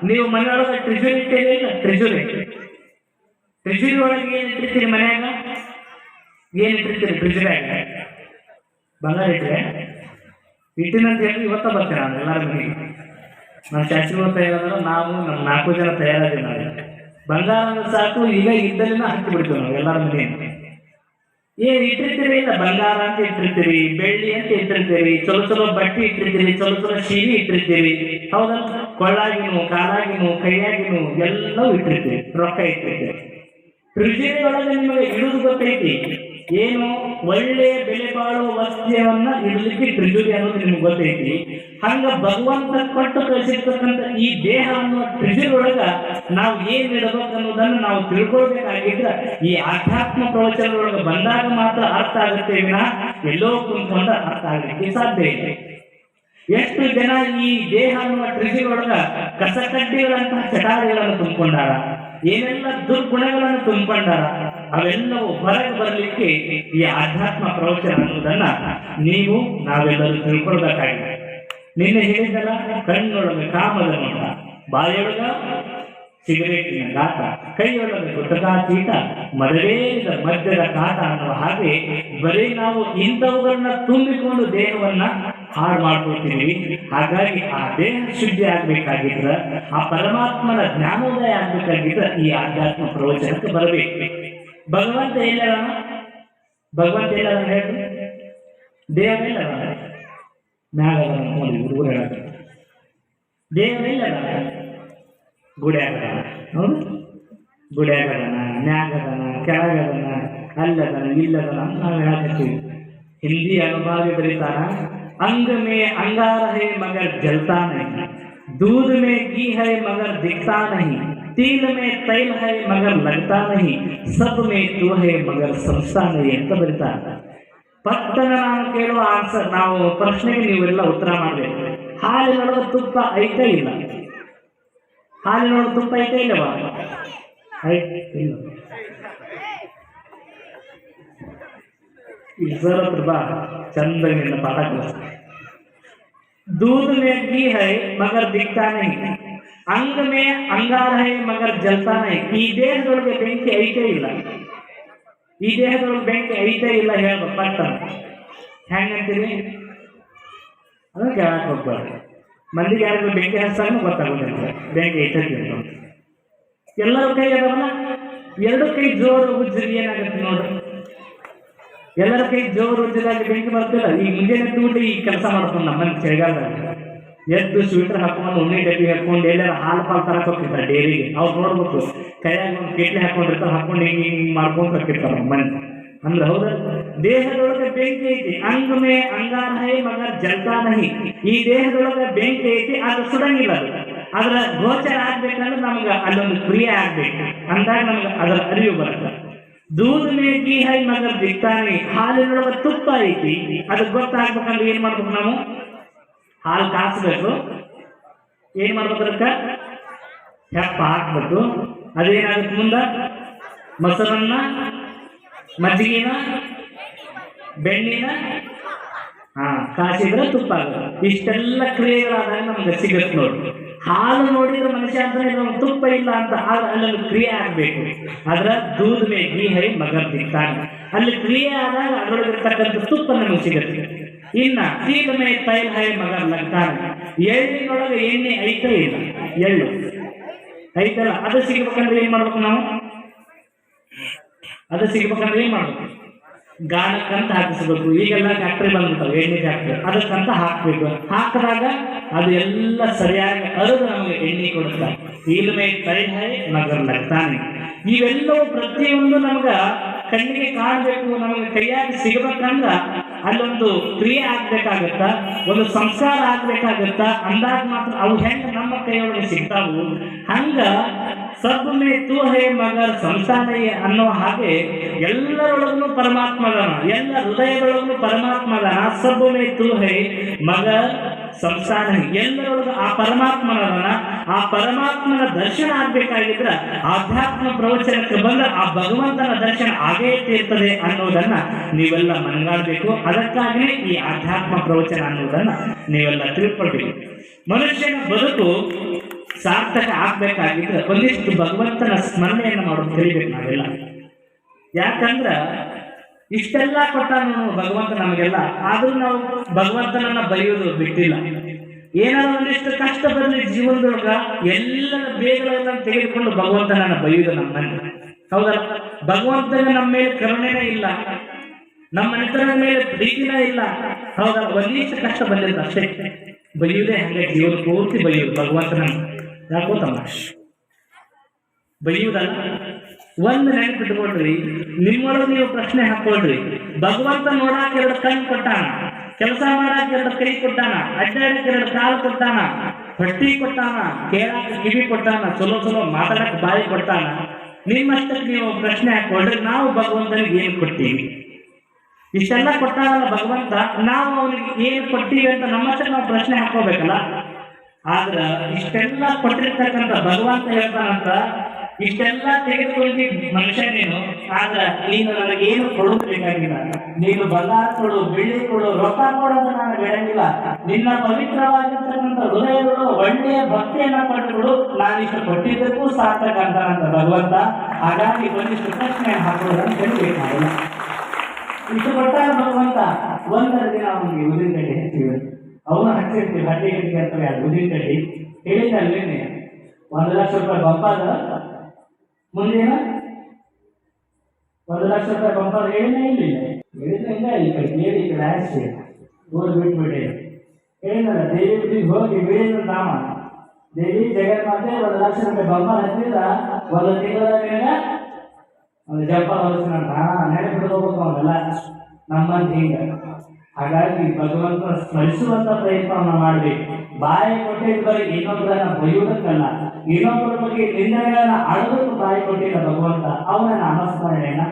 ನೀವು ಮನೆಯೊಳಗೆ ಟ್ರೆಜುರಿ ಇಟ್ಟೇವೆ ಇಲ್ಲ, ಟ್ರೆಜುರಿ ಒಳಗೆ ಏನ್ ಇಟ್ಟಿರ್ತೀರಿ? ಮನ್ಯಾಗ ಏನ್ ಇಟ್ಟಿರ್ತೀರಿ? ಟ್ರೆಜುರಿಯಾಗ ಬಂಗಾರ ಇಟ್ಟಿನಂತ ಹೇಳಿ ಇವತ್ತ ಬರ್ತೀರ ನಾನು ಎಲ್ಲರ ಮನೆಗೆ. ನಮ್ಮ ಶಾಸ್ತ್ರಿಗಳು ತಯಾರಾದ್ರೆ ನಾವು ನಮ್ಮ 4 ಜನ ತಯಾರಾದ್ವಿ. ನಾವು ಬಂಗಾರ ಸಾಕು, ಈಗ ಇದ್ದಲ್ಲಿನ ಹಾಕಿ ಬಿಡ್ತೀವಿ ನಾವು ಎಲ್ಲರ ಮನೆಯಲ್ಲಿ. ಏನ್ ಇಟ್ಟಿರ್ತೀರಿ? ಇಲ್ಲ, ಬಂಗಾರ ಅಂತ ಇಟ್ಟಿರ್ತೀರಿ, ಬೆಳ್ಳಿ ಅಂತ ಇಟ್ಟಿರ್ತೀರಿ, ಚಲೋ ಬಟ್ಟೆ ಇಟ್ಟಿರ್ತೀರಿ, ಚಲೋ ಸೀರೆ ಇಟ್ಟಿರ್ತೀರಿ, ಹೌದಲ್ಲ? ಕೊಳ್ಳಾಗಿನು, ಕಾಲಾಗಿನು, ಕೈಯಾಗಿನು ಎಲ್ಲವೂ ಇಟ್ಟಿರ್ತೀರಿ, ರೊಕ್ಕ ಇಟ್ಟಿರ್ತೀರಿ. ಟ್ರೆಜರಿ ಒಳಗೆ ನಿಮಗೆ ಇಡುದು ಗೊತ್ತೈತಿ, ಏನು ಒಳ್ಳೆ ಬೆಲೆ ಬಾಳುವ ವಸ್ತುವನ್ನ ಇಡಲಿಕ್ಕೆ ಟ್ರೆಜರಿ ಅನ್ನೋದು ನಿಮ್ಗೆ ಗೊತ್ತೈತಿ. ಹಂಗ ಭಗವಂತ ಕೊಟ್ಟು ಕಳಿಸಿರ್ತಕ್ಕಂಥ ಈ ದೇಹ ಅನ್ನುವ ಟ್ರೆಜರಿ ಒಳಗ ನಾವು ಏನ್ ಇಡಬೇಕು ಅನ್ನೋದನ್ನು ನಾವು ತಿಳ್ಕೊಳ್ಬೇಕಾಗಿದ್ರ ಈ ಆಧ್ಯಾತ್ಮ ಪ್ರವಚನದೊಳಗೆ ಬಂದಾಗ ಮಾತ್ರ ಅರ್ಥ ಆಗುತ್ತೆ ವಿನಃ ಎಲ್ಲೋ ಕುಂತ್ಕೊಂಡ ಅರ್ಥ ಆಗಲಿಕ್ಕೆ ಸಾಧ್ಯ ಇದೆ. ಎಷ್ಟು ಜನ ಈ ದೇಹ ಅನ್ನುವ ಟ್ರೆಜರಿ ಒಳಗ ಕಸಕಡ್ಡಿಗಳಂತಹ ಚಟಾರಿಗಳನ್ನು ತುಂಬಿಕೊಂಡಾರ, ಏನೆಲ್ಲ ದುರ್ಗುಣಗಳನ್ನು ತುಂಬಿಕೊಂಡಾರ. ಅವೆಲ್ಲವೂ ಹೊರಗೆ ಬರಲಿಕ್ಕೆ ಈ ಆಧ್ಯಾತ್ಮ ಪ್ರವಚನ ಅನ್ನೋದನ್ನ ನೀವು ನಾವೆಲ್ಲರೂ ತಿಳ್ಕೊಳ್ಬೇಕಾಗಿದೆ. ನಿನ್ನೆ ಹೇಳಿದಲ್ಲ, ಕಣ್ಣೊಳಗೆ ಕಾಮದ ನೋಟ, ಬಾಯೊಳಗ ಸಿಗರೇಟಿನ ಗಾಟ, ಕೈಯೊಳಗೆ ಗುಟಕಾ ಚೀಟ, ಮದವೇದ ಮದ್ಯದ ಕಾಟ ಅನ್ನುವ ಹಾಗೆ ಬರೀ ನಾವು ಇಂಥವುಗಳನ್ನ ತುಂಬಿಕೊಂಡು ದೇಹವನ್ನ ಹಾಳು ಮಾಡ್ಕೊಳ್ತೀವಿ. ಹಾಗಾಗಿ ಆ ದೇಹ ಶುದ್ಧಿ ಆಗ್ಬೇಕಾಗಿದ್ರ, ಆ ಪರಮಾತ್ಮನ ಜ್ಞಾನೋದಯ ಆಗ್ಬೇಕಾಗಿದ್ರ ಈ ಆಧ್ಯಾತ್ಮ ಪ್ರವಚನಕ್ಕೆ ಬರಬೇಕು. ಭಗವಂತ ಎಲ್ಲರ ಹೇಳಿ, ದೇವರೆಲ್ಲ ಮ್ಯಾಗ ನೋಡಿ ಹುಡುಗರು ಹೇಳ, ದೇವರೆಲ್ಲ ಗುಡಿಯಾಗದನ, ಹೌದು, ಗುಡಿಯಾಗದನ, ನ್ಯಾಗದನ, ಕೆಳಗದನ, ಅಲ್ಲದನ, ಇಲ್ಲದನ ಅಂತ ನಾವು ಹೇಳಕತ್ತೀವಿ. ಹಿಂದಿ ಅನುಭಾವಿ ಬರೀತಾನ, अंग में अंगार है मगर जलता नहीं, दूध में घी है मगर दिखता नहीं, तिल में तैल है मगर लगता नहीं, सब में तू है मगर समझता नहीं ಅಂತ ಬರೀತಾರೆ. ಪಟ್ಟಣ ನಾನು ಕೇಳುವ ಆನ್ಸರ್, ನಾವು ಪ್ರಶ್ನೆಗೆ ನೀವೆಲ್ಲ ಉತ್ತರ ಮಾಡಬೇಕು. ಹಾಲಿನೊಳಗೆ ತುಪ್ಪ ಐತೆ ಇಲ್ಲ? ಹಾಲಿನೊಳಗೆ ತುಪ್ಪ ಐತೆ ಇಲ್ಲವಾ? ಇಲ್ಲ. ಈ ಸರ್ ಹತ್ರ ಬಾ, ಚಂದ ಪಾಠ ಕಲಿಸ್ತಾರೆ. दूध में घी है मगर दिखता नहीं, अंग में अंगार है मगर जलता नहीं. ಈ ದೇಹದೊಳಗೆ ಬೆಂಕಿ ಐತೇ ಇಲ್ಲ, ಈ ದೇಹದೊಳಗೆ ಬೆಂಕಿ ಐತೇ ಇಲ್ಲ ಹೇಳ್ಬೇಕು ಪಟ್ಟ. ಹೆಂಗಂತೀರಿ ಅದನ್ನ ಕೇಳಕ್ ಹೋಗ್ಬಾರ್ದು. ಮಂದಿಗೆ ಯಾರಿಗೂ ಬೆಂಕಿ ಹಚ್ಚಾಗ ಗೊತ್ತಾಗೋದಿಲ್ಲ ಬೆಂಕಿ ಐತೈತಿ ಅಂತ. ಎಲ್ಲರ ಕೈ ಅದಾವಲ್ಲ, ಎರಡು ಕೈ ಜೋರು ಉಜ್ಜಿರಿ ಏನಾಗುತ್ತೆ ನೋಡ್ರಿ. ಎಲ್ಲರ ಕೈ ಜೋರು ಉಜ್ಜಿದಾಗ ಬೆಂಕಿ ಬರ್ತಿಲ್ಲ. ಈ ಮುಂಜಾನೆ ತೂಟಿ ಈ ಕೆಲಸ ಮಾಡ್ಕೊಂಡು ನಮ್ಮಲ್ಲಿ ಚಳಿಗಾಲದಾಗ ಎದ್ದು ಸ್ವೆಟರ್ ಹಾಕೊಂಡು ಉಣ್ಣಿ ಡಬ್ಬಿ ಹಾಕೊಂಡು ಎಲ್ಲಾರ ಹಾಲು ಪಾಲು ತರಕ್ ಹೋಗ್ತಿರ್ತಾರೆ ಡೈರಿಗೆ. ಅವ್ರು ನೋಡ್ಬೇಕು ಕೈಯಾಗ ಒಂದು ಕೆಟ್ಲೆ ಹಾಕೊಂಡಿರ್ತಾರೆ, ಹಾಕೊಂಡು ಹಿಂಗೆ ಹಿಂಗೆ ಮಾಡ್ಕೊಂಡು ಹೋಗ್ತಿರ್ತಾರೆ ಮನೆ. ಅಂದ್ರೆ ಹೌದಾ, ದೇಹದೊಳಗೆ ಬೆಂಕಿ ಐತಿ. ಅಂಗ ಮೇ ಅಂಗಾರ ಹೈ ಮಗರ್ ಜಲ್ತಾ ನಹಿ. ಈ ದೇಹದೊಳಗೆ ಬೆಂಕಿ ಐತಿ, ಅದು ಸುಡಂಗಿಲ್ಲ. ಅದು ಅದರ ಗೋಚರ ಆಗ್ಬೇಕಂದ್ರೆ ನಮ್ಗೆ ಅಲ್ಲೊಂದು ಕ್ರಿಯೆ ಆಗ್ಬೇಕು, ಅಂದಾಗ ನಮ್ಗೆ ಅದರ ಅರಿವು ಬರುತ್ತೆ. ದೂಧ ಮೇ ಘೀ ಹೈ ಮಗರ್ ದಿಕ್ತಾ ನಹಿ. ಹಾಲಿನೊಳಗೆ ತುಪ್ಪ ಐತಿ, ಅದಕ್ಕೆ ಗೊತ್ತಾಗ್ಬೇಕಂದ್ರೆ ಏನ್ ಮಾಡ್ಬೇಕು ನಾವು? ಹಾಲು ಕಾಯಿಸ್ಬೇಕು. ಏನ್ ಮಾಡ್ಬೇಕು? ಅದಕ್ಕೆ ಹೆಪ್ಪ ಹಾಕ್ಬೇಕು. ಅದೇನಾಗುತ್ತೆ ಮುಂದ? ಮೊಸರನ್ನ, ಮಜ್ಜಿಗೆನ, ಬೆಣ್ಣಿನ ಕಾಸಿದ್ರೆ ತುಪ್ಪ ಆಗುತ್ತೆ. ಇಷ್ಟೆಲ್ಲ ಕ್ರಿಯೆಗಳಾದಾಗ ನಮ್ಗೆ ಸಿಗುತ್ತೆ ನೋಡಿ. ಹಾಲು ನೋಡಿದ್ರೆ ಮನುಷ್ಯ ಅಂದ್ರೆ ನಮ್ಗೆ ತುಪ್ಪ ಇಲ್ಲ ಅಂತ, ಅಲ್ಲೊಂದು ಕ್ರಿಯೆ ಆಗ್ಬೇಕು. ಅದ್ರ ದೂಧ ಮೇ ಘೀ ಹೈ ಮಗರ್ ದಿಕ್ತಾನೆ, ಅಲ್ಲಿ ಕ್ರಿಯೆ ಆದಾಗ ಅದರೊಳಗಿರ್ತಕ್ಕಂಥ ತುಪ್ಪ ನಮಗೆ ಸಿಗುತ್ತೆ. ಇನ್ನ ತೀಲ ಮೇ ತೈಲ ಹೈ ಮಗರ್ ಲಗ್ತಾನೆ. ಎಳ್ಳಿನೊಳಗೆ ಎಣ್ಣೆ ಐತೇ ಇಲ್ಲ, ಎಳ್ಳು ಐತಲ್ಲ, ಅದು ಸಿಗ್ಬೇಕಂದ್ರೆ ಏನ್ ಮಾಡ್ಬೇಕು ನಾವು? ಅದು ಸಿಗ್ಬೇಕಂದ್ರೆ ಏನ್ ಮಾಡ್ಬೇಕು? ಗಾಣಕ್ಕಂತ ಹಾಕಿಸ್ಬೇಕು. ಈಗೆಲ್ಲ ಫ್ಯಾಕ್ಟ್ರಿ ಬಂದ್ಬಿಟ್ಟವು, ಎಣ್ಣೆ ಫ್ಯಾಕ್ಟ್ರಿ, ಅದಕ್ಕಂತ ಹಾಕ್ಬೇಕು. ಹಾಕಿದಾಗ ಅದು ಎಲ್ಲ ಸರಿಯಾಗಿ ಅರಿದು ನಮಗೆ ಎಣ್ಣೆ ಕೊಡುತ್ತಾರೆ. ಇಲ್ಮೇ ತೈಲ ಹೈ ಮಗರ್ ಲಗ್ತಾನೆ. ಇವೆಲ್ಲವೂ ಪ್ರತಿಯೊಂದು ನಮ್ಗ ಕಣ್ಣಿಗೆ ಕಾಣಬೇಕು, ನಮಗೆ ಕೈಯಾಗಿ ಸಿಗಬೇಕಂದ್ರ ಅಲ್ಲೊಂದು ಕ್ರಿಯೆ ಆಗ್ಬೇಕಾಗತ್ತ, ಒಂದು ಸಂಸ್ಕಾರ ಆಗ್ಬೇಕಾಗತ್ತ. ಅಂದಾಗ ಮಾತ್ರ ಅವು ಹೆಂಗ ನಮ್ಮ ಕೈಯೊಳಗೆ ಸಿಗ್ತಾವು. ಹಂಗ ಸಬ್ ಮೇ ತೂ ಹೇ ಮಗರ್ ಸಂಸಾರ ಅನ್ನೋ ಹಾಗೆ ಎಲ್ಲರೊಳಗೂ ಪರಮಾತ್ಮ ಅದಾನ, ಎಲ್ಲ ಹೃದಯದೊಳಗೂ ಪರಮಾತ್ಮ ಅದಾನ. ಸಬ್ ಮೇ ತೂ ಹೇ ಮಗರ್ ಸಂಸಾರ, ಎಲ್ಲರೊಳಗೂ ಆ ಪರಮಾತ್ಮನದನ. ಆ ಪರಮಾತ್ಮನ ದರ್ಶನ ಆಗ್ಬೇಕಾಗಿದ್ರ ಆಧ್ಯಾತ್ಮ ಪ್ರವಚನಕ್ಕೆ ಬಂದ್ರೆ ಆ ಭಗವಂತನ ದರ್ಶನ ಆಗೇ ಇರ್ತದೆ ಅನ್ನೋದನ್ನ ನೀವೆಲ್ಲ ಮನಗಾಡಬೇಕು. ಅದಕ್ಕಾಗಿಯೇ ಈ ಆಧ್ಯಾತ್ಮ ಪ್ರವಚನ ಅನ್ನೋದನ್ನ ನೀವೆಲ್ಲ ತಿಳ್ಕೊಳ್ಬೇಕು. ಮನುಷ್ಯನ ಬದುಕು ಸಾರ್ಥಕ ಆಗ್ಬೇಕಾಗಿದ್ರೆ ಒಂದಿಷ್ಟು ಭಗವಂತನ ಸ್ಮರಣೆಯನ್ನು ಮಾಡೋದು ಕಲಿಬೇಕು ನಾವೆಲ್ಲ. ಯಾಕಂದ್ರ ಇಷ್ಟೆಲ್ಲ ಕೊಟ್ಟಾನು ಭಗವಂತ ನಮಗೆಲ್ಲ, ಆದ್ರೂ ನಾವು ಭಗವಂತನನ್ನ ಬರೆಯೋದು ಬಿಟ್ಟಿಲ್ಲ. ಏನಾದ್ರು ಒಂದಿಷ್ಟು ಕಷ್ಟ ಬರಲಿ ಜೀವನದೊಳಗ ಎಲ್ಲರ ಬೇಗಗಳನ್ನ ತೆಗೆದುಕೊಂಡು ಭಗವಂತನನ್ನ ಬೈಯುವುದು ನಮ್ಮಲ್ಲಿ. ಹೌದಲ್ಲ? ಭಗವಂತನ ನಮ್ಮ ಮೇಲೆ ಕರುಣೆನೇ ಇಲ್ಲ, ನಮ್ಮ ಮನೆತನದ ಮೇಲೆ ಪ್ರೀತಿನೇ ಇಲ್ಲ. ಹೌದಲ್ಲ? ಒಂದಿಷ್ಟು ಕಷ್ಟ ಬಂದಿರುತ್ತೆ ಅಷ್ಟೇ, ಬೈಯುವುದೇ ಹಂಗೆ ಜೀವನ ಪೂರ್ತಿ ಬೈಯುವುದು ಭಗವಂತನನ್ನ. ಯಾಕೋತಮ್ಮ ಬೈಯುವುದಲ್ಲ. ಒಂದು ನೆನಪಿಟ್ಕೊಳ್ರಿ, ನಿಮ್ಮೊಳಗೆ ನೀವು ಪ್ರಶ್ನೆ ಹಾಕೊಳ್ರಿ. ಭಗವಂತ ನೋಡಾಕ 2 ಕಣ್ಣು ಕೊಟ್ಟಾನ, ಕೆಲಸ ಮಾಡಾಕ 2 ಕೈ ಕೊಟ್ಟಾನ, ಅಡ್ಡಾಡಕ್ಕೆ 2 ಕಾಲು ಕೊಟ್ಟಾನ, ಹೊಟ್ಟಿ ಕೊಟ್ಟಾನ, ಕೇಳಾಕ ಕಿವಿ ಕೊಟ್ಟಾನ, ಚಲೋ ಚಲೋ ಮಾತಾಡಕ್ ಬಾಯಿ ಕೊಟ್ಟಾನ. ನಿಮ್ಮಷ್ಟಕ್ಕೆ ನೀವು ಪ್ರಶ್ನೆ ಹಾಕೊಳ್ರಿ, ನಾವು ಭಗವಂತನಿಗೆ ಏನು ಕೊಡ್ತೀವಿ? ಇಷ್ಟೆಲ್ಲ ಕೊಟ್ಟಾನಲ್ಲ ಭಗವಂತ, ನಾವು ಅವನಿಗೆ ಏನು ಕೊಡ್ತೀವಿ ಅಂತ ನಮ್ಮಷ್ಟಕ್ಕೆ ನಾವು ಪ್ರಶ್ನೆ ಹಾಕೋಬೇಕಲ್ಲ. ಆದ್ರ ಇಷ್ಟೆಲ್ಲ ಕೊಟ್ಟಿರ್ತಕ್ಕಂಥ ಭಗವಂತ ಹೇಳ್ತಾನಂತ, ಇಷ್ಟೆಲ್ಲ ತೆಗೆದುಕೊಂಡು ಮನುಷ್ಯ ನೀನು, ಆದ್ರ ನೀನು ನನಗೇನು ಕೊಡೋದು ಬೇಕಾಗಿಲ್ಲ. ನೀನು ಬಂಗಾರ ಕೊಡು, ಬೆಳ್ಳಿ ಕೊಡು, ರೊಕ್ಕ ಕೊಡೋದು ನಾನು ಬೇಡಂಗಿಲ್ಲ. ನಿನ್ನ ಪವಿತ್ರವಾಗಿರ್ತಕ್ಕಂಥ ಹೃದಯಗಳು ಒಳ್ಳೆಯ ಭಕ್ತಿಯನ್ನ ಪಡೆದುಕೊಡು, ನಾನಿಷ್ಟು ಕೊಟ್ಟಿದ್ದಕ್ಕೂ ಸಾರ್ಥಕ ಅಂತಾನಂತ ಭಗವಂತ. ಹಾಗಾಗಿ ಒಂದಿಷ್ಟು ಪ್ರಶ್ನೆ ಹಾಕೋದನ್ನು ಕಲಿಬೇಕಾಗಿಲ್ಲ. ಇಷ್ಟು ಕೊಟ್ಟಾಗ ಭಗವಂತ ಒಂದರ ದಿನ ಅವನಿಗೆ ಉದಿನ ಕಡ್ಡಿ ಹಚ್ಚಿವೆ. ಅವನು ಹಚ್ಚಿರ್ತೀವಿ, ಹಡ್ಡಿ ಗಡ್ಡಿ ಅಂತವೆ ಅದು ಉದಿನ ಕಡ್ಡಿ. ಹೇಳಿದಲ್ವೇನೆ 1 ಲಕ್ಷ ರೂಪಾಯಿ ಬಂಪಾದ ಮುಂದೇನ 1 ಲಕ್ಷ ರೂಪಾಯಿ ಬಂಪಾದ ಹೇಳಿನೇ ಇಲ್ಲ. ಹೇಳಿದ್ರಿಂದ ಈ ಕಡೆ ಕೇಳಿ ಈ ಕಡೆ ಹಾಯಿಸಿ ಊರು ಬಿಟ್ಬಿಟ್ಟೆ. ಹೇಳಿದಲ್ಲ ದೇವಿ ಗುಡಿಗೆ ಹೋಗಿ ಬೀಳಿದ ನಾಮ ದೇವಿ ಜಗನ್ಮಾತೆ 1 ಲಕ್ಷ ರೂಪಾಯಿ ಬಂಪಾದ ಹಚ್ಚಿದ್ರ 1 ತಿಂಗಳ ಮೇಲೆ ಒಂದು ಜಂಪ ಹೊಲಿಸಿನಂತ ನೆನಪಿಟ್ಟು ಹೋಗ್ಬೇಕು ಅವನ್ನೆಲ್ಲ ನಮ್ಮಂತ ಹಿಂಗ. ಹಾಗಾಗಿ ಭಗವಂತ ಸ್ಮರಿಸುವಂತ ಪ್ರಯತ್ನವನ್ನ ಮಾಡಬೇಕು. ಬಾಯಿ ಕೊಟ್ಟಿದ್ದ ಬರೀ ಇನ್ನೊಬ್ಬರನ್ನ ಬೈಯುವುದಕ್ಕಲ್ಲ, ಇನ್ನೊಬ್ಬರ ಬಗ್ಗೆ ನಿಂದನೆಗಳನ್ನ ಆಡೋದಕ್ಕೂ ಬಾಯಿ ಕೊಟ್ಟಿಲ್ಲ ಭಗವಂತ. ಅವನ ನಾಮಸ್ಮರಣೆಯನ್ನ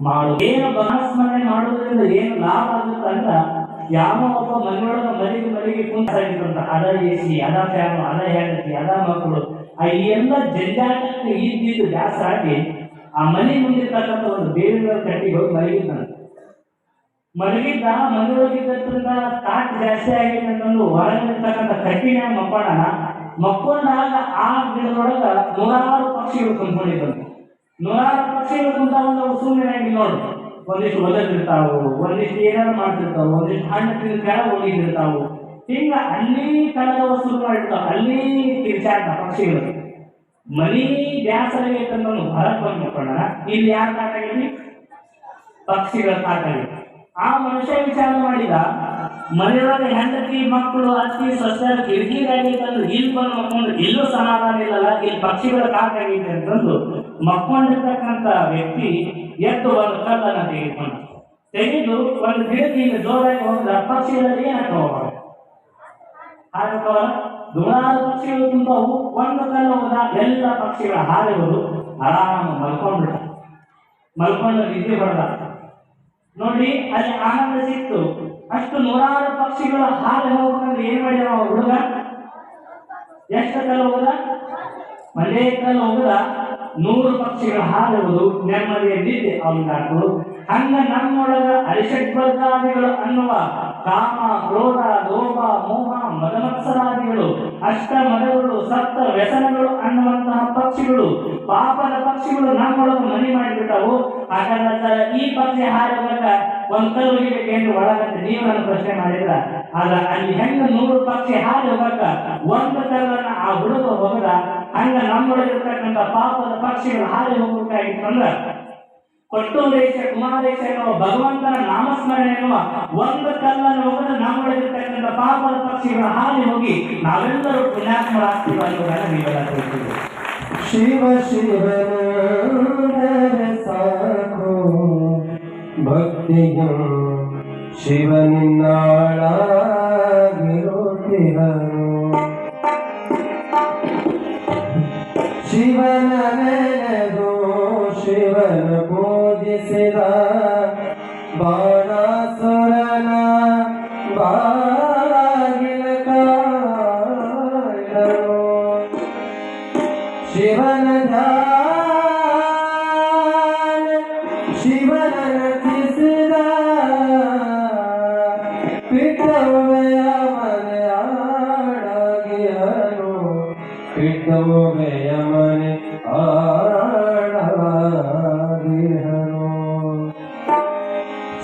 ಮಾಡು. ಏನು ನಾಮಸ್ಮರಣೆ ಮಾಡುವುದರಿಂದ ಏನು ಲಾಭ ಆಗುತ್ತೆ ಅಂತ, ಯಾವ ಒಬ್ಬ ಮನೆಯೊಳಗೆ ಮನೆಗೆ ಕುಂತಾಗಿದ್ರಂತ, ಅದ ಎಸಿ, ಅದ ಫ್ಯಾನು, ಅದ ಹೆಂಡತಿ, ಅದ ಮಕ್ಕಳು, ಈ ಎಲ್ಲ ಜಂಜಾಟಕ್ಕೆ ಇದ್ದಿದ್ದು ಜಾಸ್ತಿ ಆಗಿ ಆ ಮನೆ ಮುಂದಿರ್ತಕ್ಕಂಥ ಒಂದು ಬೇವಿನ ಕಟ್ಟಿಗೆ ಹೋಗಿ ಮಲಗಿದ್ದಾನೆ. ಮಲಗಿದ್ದ ಮನೆಯೊಳಗಿದ್ದರಿಂದ ಕಾಟ್ ಜಾಸ್ತಿ ಆಗೈತೆ ಅಂತಂದು ಹೊರಗಿರ್ತಕ್ಕಂಥ ಕಟ್ಟಿನ ಮಕ್ಕೊಂಡಾಗ ಆ ಗಿಡದೊಳಗ ನೂರಾರು ಪಕ್ಷಿಗಳು ಕುಂತ್ಕೊಂಡಿದ್ದವು. ನೂರಾರು ಪಕ್ಷಿಗಳು ಕುಂತಾವ ಸುಮ್ಮನೆ ನೋಡು, ಒಂದಿಷ್ಟು ಒದಗಿರ್ತಾವು, ಒಂದಿಷ್ಟು ಏನಾದ್ರು ಮಾಡ್ತಿರ್ತಾವು, ಒಂದಿಷ್ಟು ಹಣ್ಣು ತಿಂದು ಕೆಳಗೆ ಹೋಗಿರ್ತಾವು. ಹಿಂಗ ಅಲ್ಲಿ ಕಳೆದ ಶುರು ಮಾಡಿರ್ತಾವ, ಅಲ್ಲಿ ಕಿರ್ಚಾಟ ಪಕ್ಷಿಗಳು. ಮನಿ ಬ್ಯಾಸರ ಐತಂದು ಹೊರಗೆ ಬಂದು ಮಕ್ಕೊಂಡ. ಇಲ್ಲಿ ಯಾರು ಕಾಟ ಆಗೈತಿ? ಪಕ್ಷಿಗಳ ಕಾಟ ಆಗೈತಿ. ಆ ಮನುಷ್ಯ ವಿಚಾರ ಮಾಡಿದ, ಮನೆಯೊಳಗೆ ಹೆಂಡತಿ ಮಕ್ಕಳು ಅತ್ತಿ ಸಸ್ಯ ಕಿರಿಕಿರಾಗೈತಂದ್ರೆ ಇಲ್ಲಿ ಬಂದು ಮಕ್ಕೊಂಡು ಇಲ್ಲೂ ಸಮಾಧಾನ ಇಲ್ಲಲ್ಲ, ಇಲ್ಲಿ ಪಕ್ಷಿಗಳ ಕಾಟ ಆಗೈತೆ ಅಂತಂದು ಮಕ್ಕೊಂಡಿರ್ತಕ್ಕಂಥ ವ್ಯಕ್ತಿ ಎದ್ದು ಒಂದು ಕಲ್ಲನ್ನು ತೆಗೆದು ಒಂದು ಗಿಡದಿಂದ ಜೋರಾಗಿ ಹೋಗಿದ ಪಕ್ಷಿಗಳಲ್ಲಿ ಏನಾಗ್ತಾವ? ಹಾಗಾಗಲ್ಲ. ನೂರಾರು ಪಕ್ಷಿಗಳು ತುಂಬವು. ಒಂದು ಕಲ್ಲು ಹೋದ, ಎಲ್ಲ ಪಕ್ಷಿಗಳ ಹಾರಿ ಹೋದು ಆರಾಮ ಮಲ್ಕೊಂಡು ನಿದ್ದೆ ಹೊಡೆದ. ನೋಡಿ, ಅಲ್ಲಿ ಆನಂದ ಸಿಕ್ತು. ಅಷ್ಟು ನೂರಾರು ಪಕ್ಷಿಗಳು ಹಾರಿ ಹೋಗ್ಬೇಕಂದ್ರೆ ಏನ್ ಮಾಡಿದ ಹುಡುಗ? ಎಷ್ಟು ಕಲ್ಲು ಹೋದ? ಒಂದೇ ಕಲ್ಲು ಹೋಗದ 100 ಪಕ್ಷಿಗಳ ಹಾರುವುದು ನೆಮ್ಮದಿಯ ನಿದ್ದೆ ಅವನಿಗಾತು. ಹಂಗ ನಮ್ಮೊಳಗ ಅರಿಷಡ್ವರ್ಗಾದಿಗಳು ಅನ್ನುವ ಕಾಮ, ಕ್ರೋಧ, ಲೋಭ, ಮೋಹ, ಮದಮತ್ಸರಾದಿಗಳು, ಅಷ್ಟ ಮದಗಳು, ಸಪ್ತ ವ್ಯಸನಗಳು ಅನ್ನುವಂತಹ ಪಕ್ಷಿಗಳು, ಪಾಪದ ಪಕ್ಷಿಗಳು ನಮ್ಮೊಳಗೆ ಮನೆ ಮಾಡಿಬಿಟ್ಟವು. ಹಾಗಾದ್ರೆ ಈ ಪಕ್ಷಿ ಹಾರಬೇಕ ಒಂದ್ ಕಲ್ಲು ಹೋಗಿಬೇಕೆಂದು ಒಳಗಂತ ನೀವು ನನ್ನ ಪ್ರಶ್ನೆ ಮಾಡಿದ್ರ, ಆಗ ಅಲ್ಲಿ ಹೆಂಗ 100 ಪಕ್ಷಿ ಹಾರಿ ಹೋಗಕ ಒಂದು ಕಲ್ಲನ್ನ ಆ ಹುಡುಗ ಹೋಗದ, ಹಂಗ ನಮ್ಮೊಳಗಿರ್ತಕ್ಕಂಥ ಪಾಪದ ಪಕ್ಷಿಗಳು ಹಾರಿ ಹೋಗ್ಬೇಕಾಗಿತ್ತಂದ್ರ ಕೊಟ್ಟೂರೇಶ ಕುಮಾರೇಶ ಎನ್ನುವ ಭಗವಂತನ ನಾಮಸ್ಮರಣೆ ಎನ್ನುವ ಒಂದು ಕಲ್ಲನ್ನು ಹೋಗದ ನಮ್ಮೊಳಗಿರ್ತಕ್ಕಂಥ ಪಾಪದ ಪಕ್ಷಿಗಳು ಹಾರಿ ಹೋಗಿ ನಾವೆಲ್ಲರೂ ಪುಣ್ಯಾತ್ಮರಾಗ್ತೀವಿ ಅನ್ನೋದನ್ನ ನೀವೆಲ್ಲ ತಿಳಿಸಿದ್ದೀವಿ. ಶಿವ ಶಿವ ಸಾಕು ಭಕ್ತಿಯ ಶಿವನಿನ್ನಾಳಾಗಿರುತ್ತಿಹನು. ಶಿವನ ನೆನೆದು ಶಿವನ ಪೂಜಿಸಿದ ಬಾಣಾಸುರನ ಬಾಗಿಲ ಕಾಯ್ದನು. ಶಿವನ ಧ್ಯಾನ ಶಿವನ ರಚಿಸಿದ ಪಿಟ್ಟವುವೆಯ ಮನೆಯಾಡಗಿಯನು. ಪಿಟ್ಟವುವೆಯ ಮನೆ ಆಡಗಿಯನು.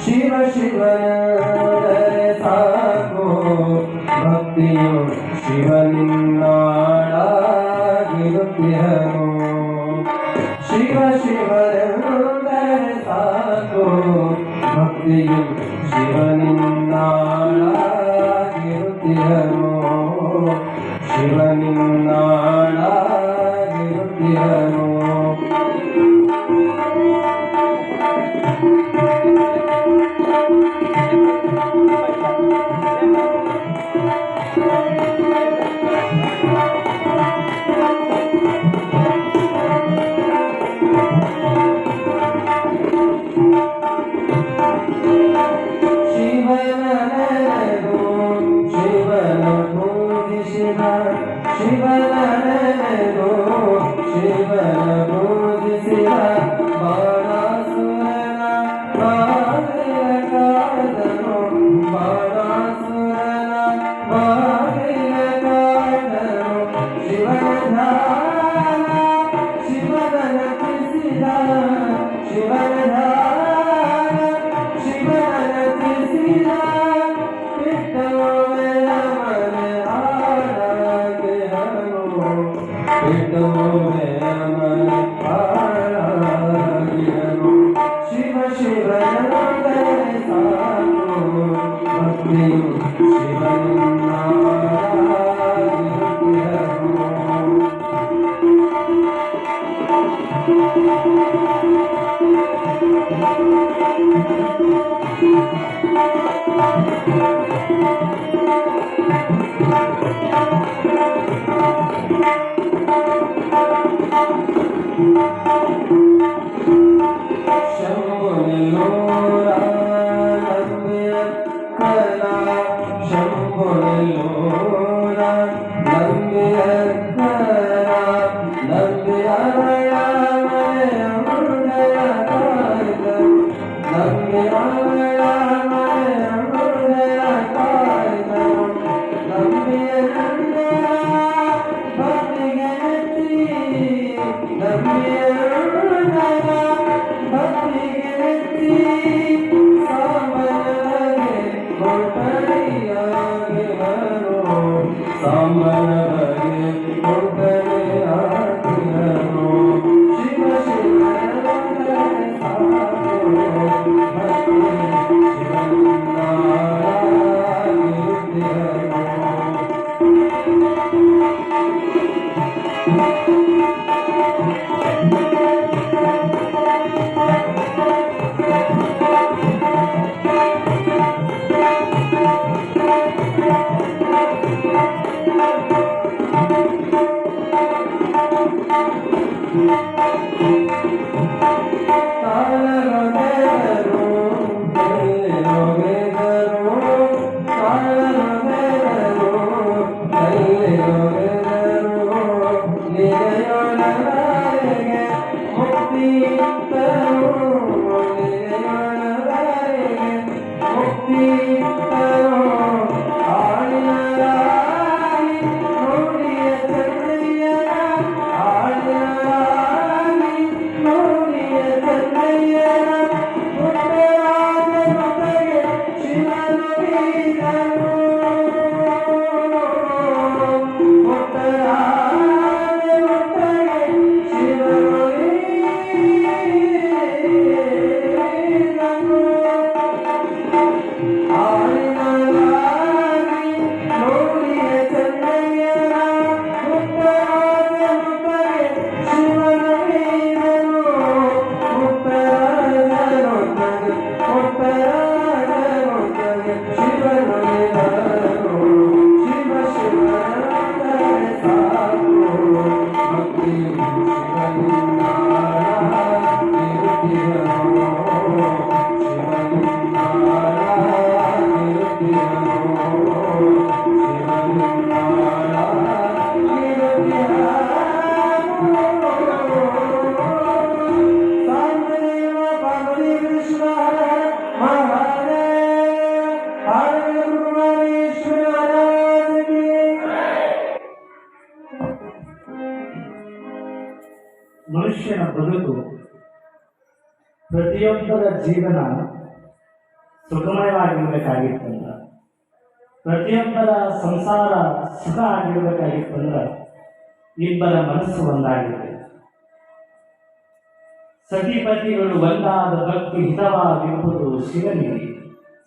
ಶಿವ ಶಿವನಂದರೆ ಸಾಕು ಭಕ್ತಿಯು ಶಿವನಿನ್ನಾಳಾಗಿರುತ್ತಿಹನು. ಶಿವ ಶಿವನಂದರೆ ಸಾಕು ಭಕ್ತಿಯು ಶಿವನಿನ್ನಾಳಾಗಿರುತ್ತಿಹನು. ಶಿವನಿನ್ನಾಳಾಗಿರುತ್ತಿಹನು. Namo ಮನುಷ್ಯನ ಬದುಕು ಪ್ರತಿಯೊಬ್ಬರ ಜೀವನ ಸುಖಮಯವಾಗಿರ್ಬೇಕಾಗಿತ್ತಂದ್ರ, ಪ್ರತಿಯೊಬ್ಬರ ಸಂಸಾರ ಸುಖ ಆಗಿರ್ಬೇಕಾಗಿತ್ತಂದ್ರ ಇಬ್ಬರ ಮನಸ್ಸು ಒಂದಾಗಿದೆ. ಸತಿಪತಿಗಳು ಒಂದಾದ ಭಕ್ತಿ ಹಿತವಾಗಿರುವುದು ಶಿವನಿಗೆ,